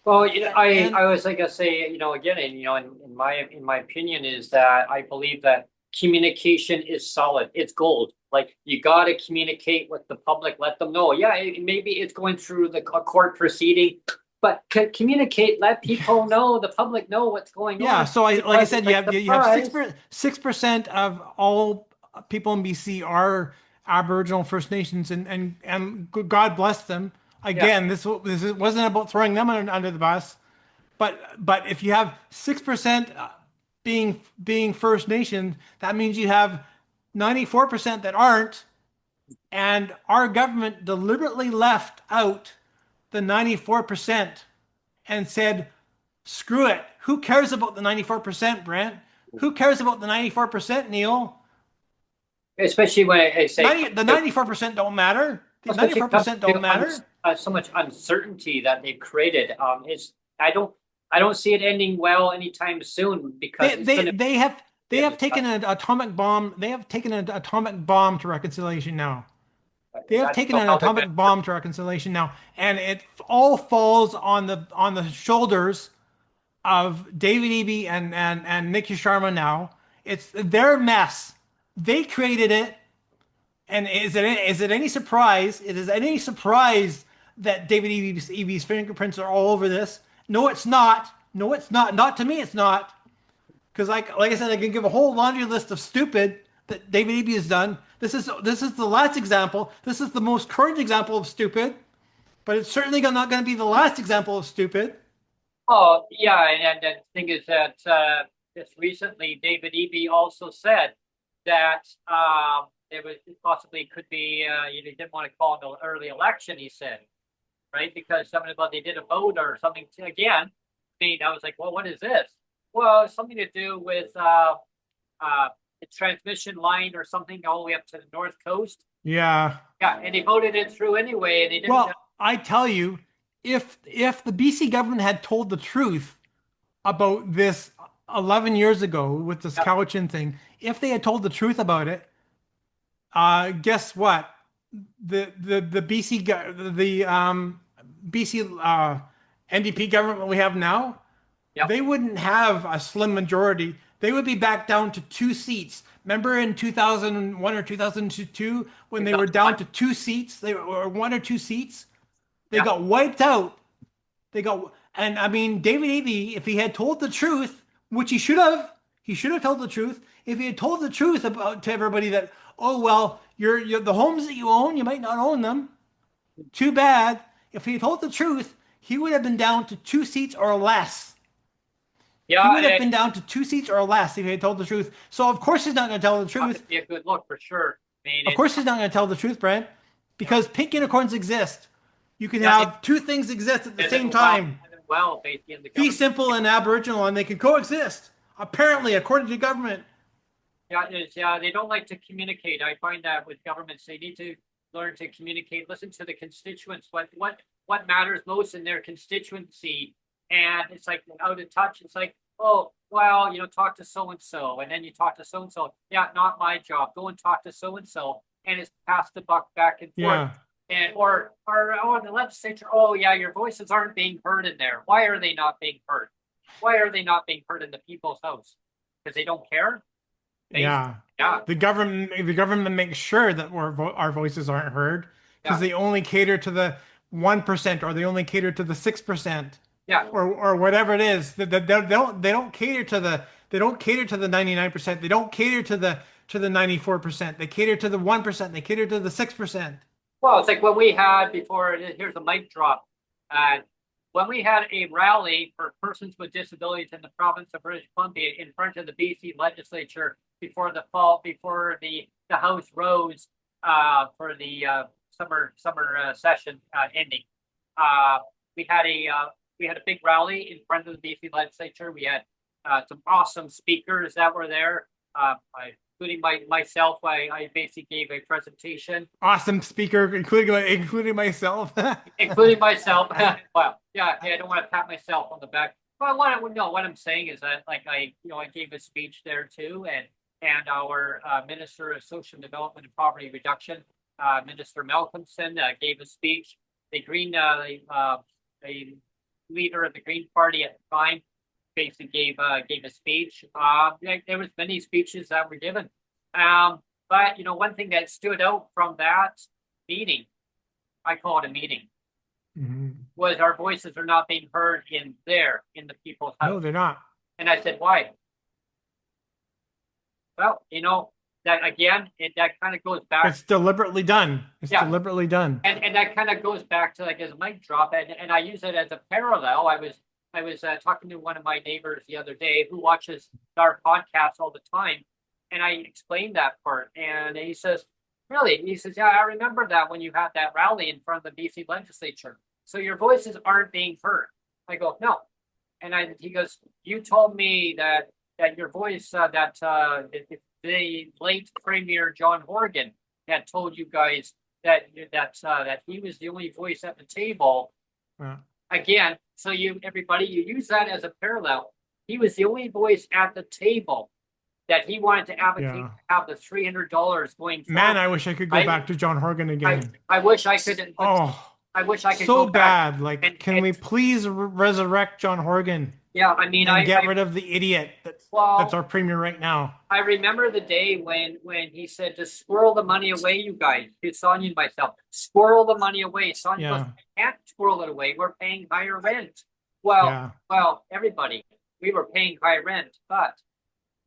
Well, I was like I say, again, and in my opinion is that I believe that communication is solid. It's gold. Like you got to communicate with the public, let them know. Yeah, maybe it's going through a court proceeding, but communicate, let people know, the public know what's going on. Yeah, so like I said, you have 6% of all people in BC are Aboriginal First Nations, and God bless them. Again, this wasn't about throwing them under the bus, but if you have 6% being First Nation, that means you have 94% that aren't, and our government deliberately left out the 94% and said, screw it. Who cares about the 94%, Brent? Who cares about the 94%, Neil? Especially when I say the 94% don't matter. The 94% don't matter. So much uncertainty that they've created. I don't see it ending well anytime soon, because they have taken an atomic bomb. They have taken an atomic bomb to reconciliation now. They have taken an atomic bomb to reconciliation now, and it all falls on the shoulders of David Eby and Nikki Sharma now. It's their mess. They created it. And is it any surprise? It is any surprise that David Eby's fingerprints are all over this? No, it's not. No, it's not. Not to me, it's not. Because like I said, I can give a whole laundry list of stupid that David Eby has done. This is the last example. This is the most current example of stupid, but it's certainly not going to be the last example of stupid. Oh yeah, and the thing is that just recently David Eby also said that there was possibly could be you didn't want to call it an early election, he said, right? Because something about they did a vote or something again. I was like, well, what is this? Well, it's something to do with the transmission line or something all the way up to the North Coast. Yeah. Yeah, and they voted it through anyway, and they didn't. Well, I tell you, if the BC government had told the truth about this 11 years ago with this Cowichan thing, if they had told the truth about it, guess what? The BC NDP government we have now, they wouldn't have a slim majority. They would be back down to 2 seats. Remember in 2001 or 2002 when they were down to 2 seats, they were 1 or 2 seats. They got wiped out. And I mean, David Eby, if he had told the truth, which he should have told the truth. If he had told the truth to everybody that, oh well, you're the homes that you own, you might not own them. Too bad. If he had told the truth, he would have been down to 2 seats or less. Yeah, he would have been down to 2 seats or less if he had told the truth. So of course he's not going to tell the truth. It'd be a good look for sure. Of course he's not going to tell the truth, Brent, because pink unicorns exist. You can have 2 things exist at the same time. Well, Be simple and Aboriginal, and they can coexist. Apparently, according to government. Yeah, they don't like to communicate. I find that with governments, they need to learn to communicate, listen to the constituents, what matters most in their constituency. And it's like out of touch. It's like, oh, well, talk to so-and-so. And then you talk to so-and-so. Yeah, not my job. Go and talk to so-and-so. And it's pass the buck back and forth. Yeah. And or the legislature, oh yeah, your voices aren't being heard in there. Why are they not being heard? Why are they not being heard in the people's house? Because they don't care? Yeah. The government makes sure that our voices aren't heard because they only cater to the 1%, or they only cater to the 6%. Yeah. Or whatever it is. They don't cater to the 99%. They don't cater to the 94%. They cater to the 1%. They cater to the 6%. Well, it's like when we had before. Here's a mic drop. When we had a rally for persons with disabilities in the province of British Columbia in front of the BC legislature before the House rose for the summer session ending. We had a big rally in front of the BC legislature. We had some awesome speakers that were there, including myself. I basically gave a presentation. Awesome speaker, including myself. Including myself. Well, yeah, I don't want to pat myself on the back. But what I'm saying is that, like, I gave a speech there too, and our Minister of Social Development and Poverty Reduction, Minister Malcolmson, gave a speech. The leader of the Green Party at the time basically gave a speech. There was many speeches that were given, but one thing that stood out from that meeting, I call it a meeting, was our voices are not being heard in the people's house. No, they're not. And I said, why? Well, that again, that kind of goes back. It's deliberately done. It's deliberately done. And that kind of goes back to, like, as a mic drop, and I use it as a parallel. I was talking to one of my neighbors the other day who watches our podcasts all the time, and I explained that part, and he says, really? He says, yeah, I remember that when you had that rally in front of the BC legislature. So your voices aren't being heard. I go, no. And he goes, you told me that your voice, the late Premier John Horgan had told you guys that he was the only voice at the table. Yeah. Again, so everybody use that as a parallel. He was the only voice at the table that he wanted to advocate to have the $300 going forward. Man, I wish I could go back to John Horgan again. I wish I could. I wish I could. So go back. bad. Like, can we please resurrect John Horgan? Yeah, I mean, and get rid of the idiot that's our premier right now. I remember the day when he said, "Just squirrel the money away, you guys." To Sonia and myself, squirrel the money away. Sonia goes, "I can't squirrel it away. We're paying higher rent." Well, everybody, we were paying high rent, but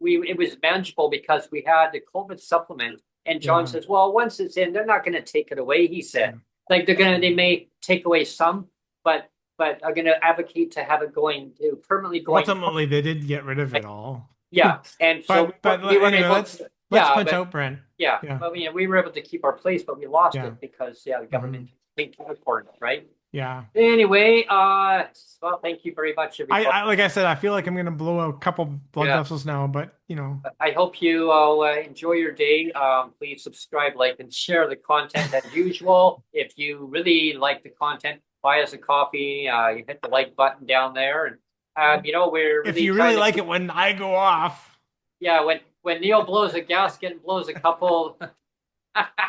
it was manageable because we had the COVID supplement. And John says, "Well, once it's in, they're not going to take it away." He said, "Like they may take away some, but are going to advocate to have it permanently going." Ultimately, they did get rid of it all. Yeah, and so but we were anyway, able let's punch out Brent. Yeah, but we were able to keep our place, but we lost it because the government paid for it, right? Yeah. Anyway, well, thank you very much, everybody. Like I said, I feel like I'm going to blow a couple blood vessels now, but I hope you all enjoy your day. Please subscribe, like, and share the content as usual. If you really like the content, buy us a coffee. You hit the like button down there, and we're really. If you really like it when I go off. Yeah, when Neil blows a gasket and blows a couple.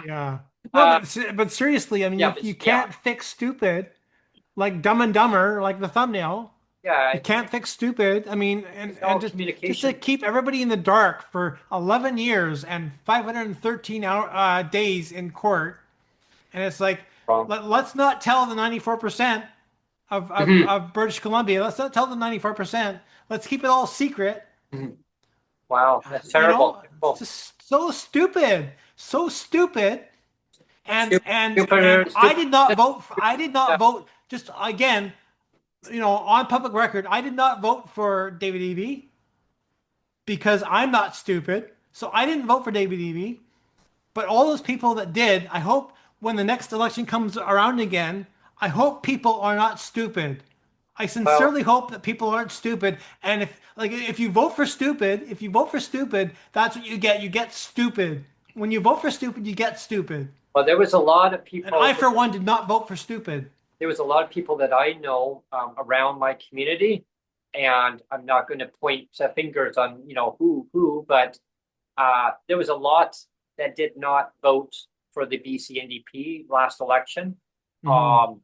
Yeah. No, but seriously, I mean, you can't fix stupid, like Dumb and Dumber, like the thumbnail. Yeah, you can't fix stupid. I mean, and just to keep everybody in the dark for 11 years and 513 days in court, and it's like, let's not tell the 94% of British Columbia. Let's not tell the 94%. Let's keep it all secret. Wow, that's terrible. It's just so stupid, so stupid. And I did not vote. I did not vote. Just again, on public record, I did not vote for David Eby because I'm not stupid. So I didn't vote for David Eby. But all those people that did, I hope when the next election comes around again, I hope people are not stupid. I sincerely hope that people aren't stupid. And if you vote for stupid, that's what you get. You get stupid. When you vote for stupid, you get stupid. Well, there was a lot of people. And I, for one, did not vote for stupid. There was a lot of people that I know around my community, and I'm not going to point fingers on who, but there was a lot that did not vote for the BC NDP last election. And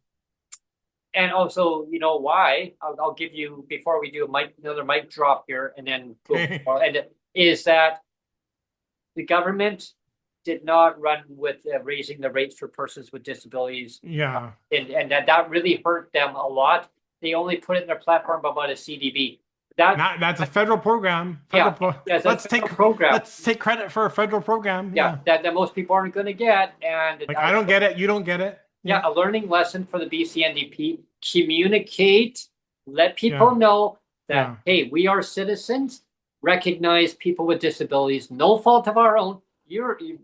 also, why? I'll give you, before we do another mic drop here, and then go, is that the government did not run with raising the rates for persons with disabilities. Yeah. And that really hurt them a lot. They only put it in their platform about a CDB. That's a federal program. Let's take credit for a federal program. Yeah, that most people aren't going to get. And like, I don't get it. You don't get it. Yeah, a learning lesson for the BC NDP. Communicate. Let people know that, hey, we are citizens. Recognize people with disabilities. No fault of our own.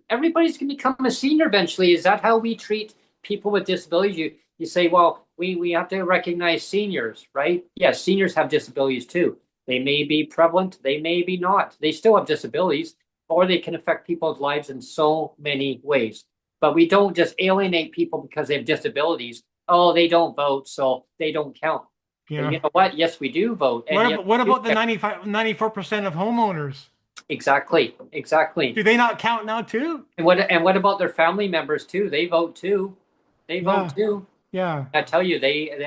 Everybody's going to become a senior eventually. Is that how we treat people with disabilities? You say, well, we have to recognize seniors, right? Yes, seniors have disabilities too. They may be prevalent, they may be not. They still have disabilities, or they can affect people's lives in so many ways. But we don't just alienate people because they have disabilities. Oh, they don't vote, so they don't count. Yeah. But you know what? Yes, we do vote. And what about the 94% of homeowners? Exactly. Do they not count now too? And what about their family members too? They vote too. Vote too. Yeah. I tell you,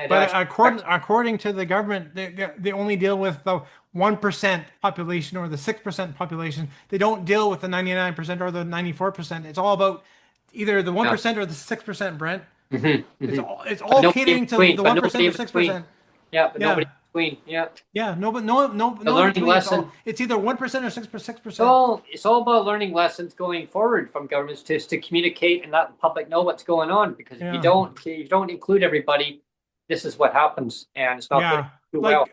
But according to the government, they only deal with the 1% population or the 6% population. They don't deal with the 99% or the 94%. It's all about either the 1% or the 6%, Brent. It's all catering to the 1% or 6%. Yeah, but nobody between. Yeah. Yeah, no learning lesson. It's either 1% or 6%. So it's all about learning lessons going forward from governments to communicate and let the public know what's going on. Because if you don't include everybody, this is what happens, and it's not going to do well.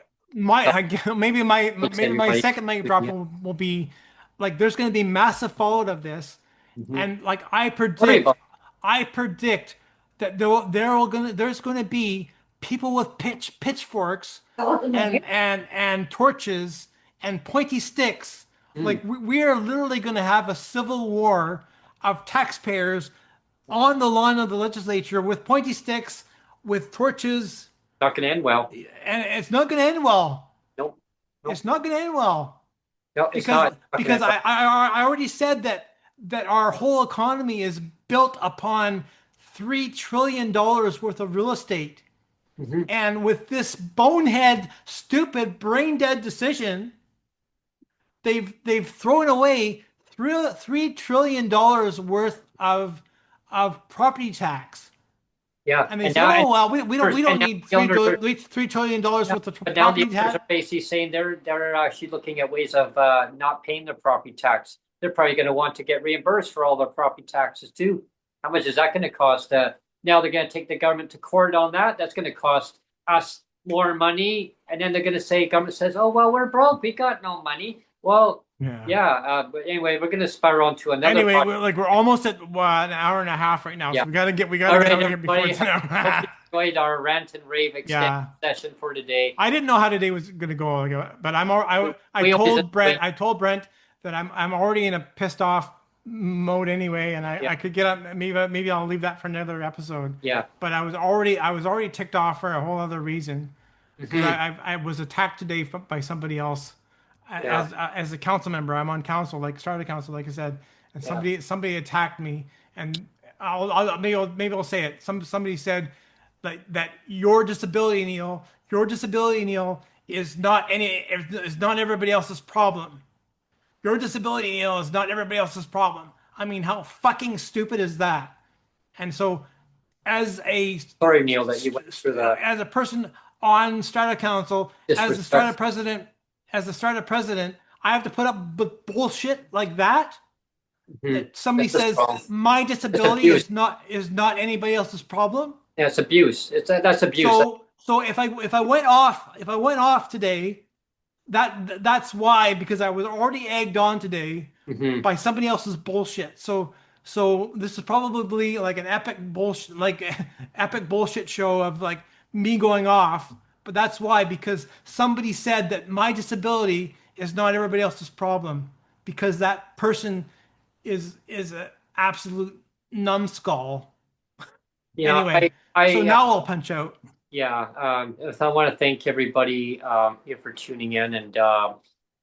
Maybe my second mic drop will be like there's going to be massive fallout of this, and like I predict that there's going to be people with pitchforks and torches and pointy sticks. Like we are literally going to have a civil war of taxpayers on the lawn of the legislature with pointy sticks, with torches. Not going to end well. And it's not going to end well. Nope. It's not going to end well. No, it's not. Because I already said that our whole economy is built upon $3 trillion worth of real estate. And with this bonehead, stupid, brain-dead decision, they've thrown away $3 trillion worth of property tax. Yeah, and they say, "Oh well, we don't need $3 trillion worth of but now property the tax." are basically saying they're actually looking at ways of not paying their property tax. They're probably going to want to get reimbursed for all their property taxes too. How much is that going to cost? Now they're going to take the government to court on that. That's going to cost us more money, and then they're going to say, government says, "Oh well, we're broke. We got no money." Well, but anyway, we're going to spiral into another. Anyway, we're almost at an hour and a half right now, so we got to get out of here before it's an hour. Hope you enjoyed our rant and rave extended session for today. I didn't know how today was going to go, but I told Brent that I'm already in a pissed off mode anyway, and I could get up. Maybe I'll leave that for another episode. Yeah. But I was already ticked off for a whole other reason. Because I was attacked today by somebody else. As a council member, I'm on council, started council, like I said, and somebody attacked me, and maybe I'll say it. Somebody said that your disability, Neil, is not everybody else's problem. Your disability, Neil, is not everybody else's problem. I mean, how fucking stupid is that? And so, sorry, Neil, that you went through that. As a person on Strata Council, as the Strata president, I have to put up with bullshit like that. That somebody says my disability is not anybody else's problem. Yeah, it's abuse. That's abuse. So if I went off today, that's why, because I was already egged on today by somebody else's bullshit. So this is probably like an epic bullshit show of like me going off. But that's why, because somebody said that my disability is not everybody else's problem, because that person is an absolute numbskull. Anyway, now I'll punch out. Yeah, I want to thank everybody here for tuning in, and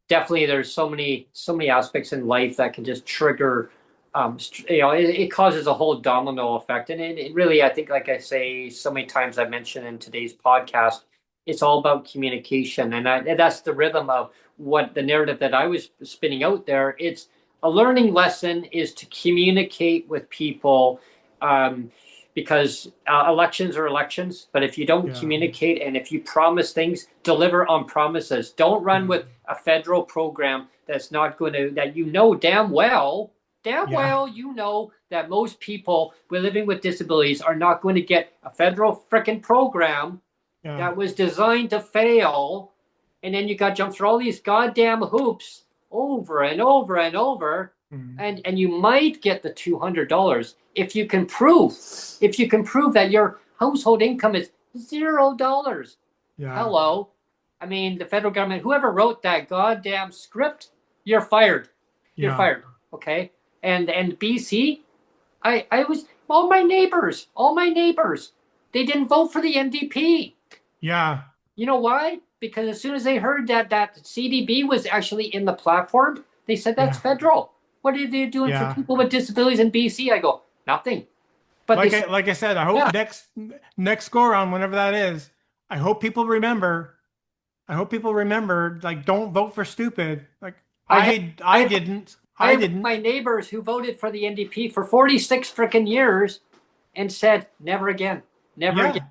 definitely there's so many aspects in life that can just trigger. It causes a whole domino effect, and it really, I think, like I say so many times, I mentioned in today's podcast, it's all about communication, and that's the rhythm of what the narrative that I was spinning out there. It's a learning lesson is to communicate with people, because elections are elections. But if you don't communicate and if you promise things, deliver on promises. Don't run with a federal program that's not going to, that you know damn well, you know that most people living with disabilities are not going to get a federal frickin' program that was designed to fail. And then you got to jump through all these goddamn hoops over and over and over. And you might get the $200 if you can prove that your household income is $0. Hello. I mean, the federal government, whoever wrote that goddamn script, you're fired. You're fired. Okay. And BC, I was, all my neighbors, they didn't vote for the NDP. Yeah. You know why? Because as soon as they heard that CDB was actually in the platform, they said that's federal. What are they doing for people with disabilities in BC? I go, nothing. But like I said, I hope next go around, whenever that is, I hope people remember. Like, don't vote for stupid. Like I didn't. My neighbors who voted for the NDP for 46 freaking years and said, never again. Never again.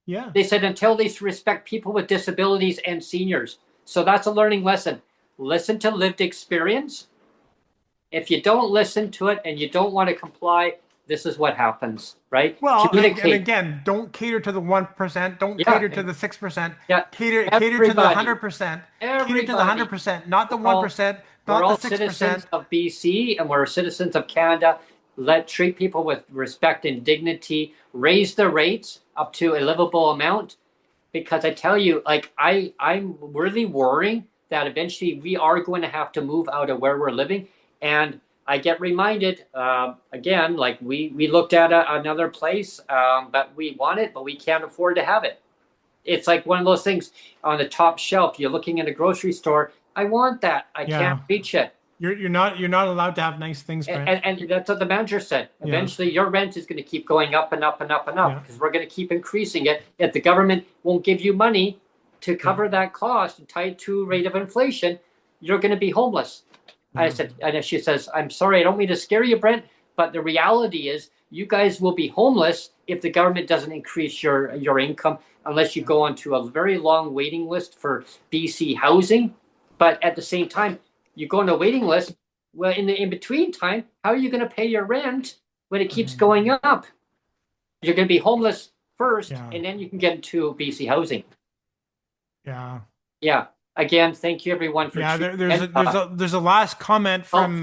Yeah. They said until they respect people with disabilities and seniors. So that's a learning lesson. Listen to lived experience. If you don't listen to it and you don't want to comply, this is what happens, right? Well, and again, don't cater to the 1%. Don't cater to the 6%. Cater to the 100%. Cater to the 100%, not the 1%, We're all not the 6%. citizens of BC and we're citizens of Canada. Treat people with respect and dignity. Raise the rates up to a livable amount, because I tell you, like, I'm really worrying that eventually we are going to have to move out of where we're living. And I get reminded again, like we looked at another place, but we want it, but we can't afford to have it. It's like one of those things on the top shelf. You're looking in a grocery store. I want that. I can't reach it. You're not allowed to have nice things, Brent. And that's what the manager said. Eventually, your rent is going to keep going up and up and up and up, because we're going to keep increasing it. If the government won't give you money to cover that cost and tie it to rate of inflation, you're going to be homeless. I said, and she says, I'm sorry, I don't mean to scare you, Brent, but the reality is you guys will be homeless if the government doesn't increase your income, unless you go onto a very long waiting list for BC housing. But at the same time, you go on a waiting list. Well, in the in-between time, how are you going to pay your rent when it keeps going up? You're going to be homeless first, and then you can get into BC housing. Yeah. Yeah. Again, thank you everyone for. There's a last comment from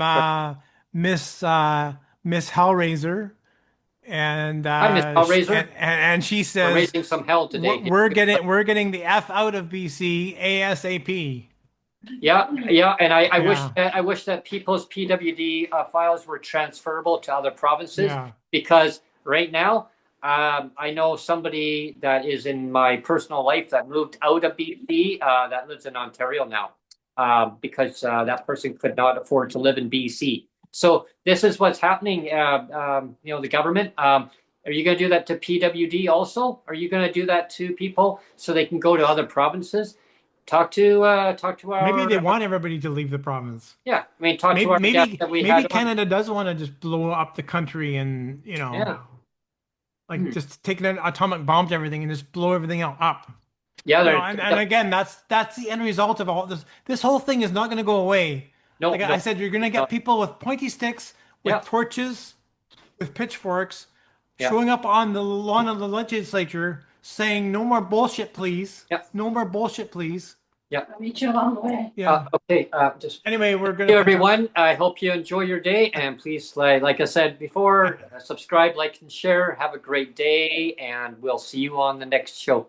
Miss Hellraiser, and hi, Miss Hellraiser, and she says, we're raising some hell today. We're getting the F out of BC ASAP. Yeah, and I wish that people's PWD files were transferable to other provinces, because right now I know somebody that is in my personal life that moved out of BC that lives in Ontario now, because that person could not afford to live in BC. So this is what's happening. The government. Are you going to do that to PWD also? Are you going to do that to people so they can go to other provinces? Talk to our. Maybe they want everybody to leave the province. Yeah, I mean, talk to our guests that we had. Maybe Canada does want to just blow up the country and just take an atomic bomb to everything and just blow everything up. Yeah, and again, that's the end result of all this. This whole thing is not going to go away. I said, you're going to get people with pointy sticks, with torches, with pitchforks, showing up on the lawn of the legislature, saying, "No more bullshit, please. No more bullshit, please." Yeah. I'll meet you along the way. Yeah. Okay. Anyway, we're going to. Thank you, everyone. I hope you enjoy your day, and please, like I said before, subscribe, like, and share. Have a great day, and we'll see you on the next show.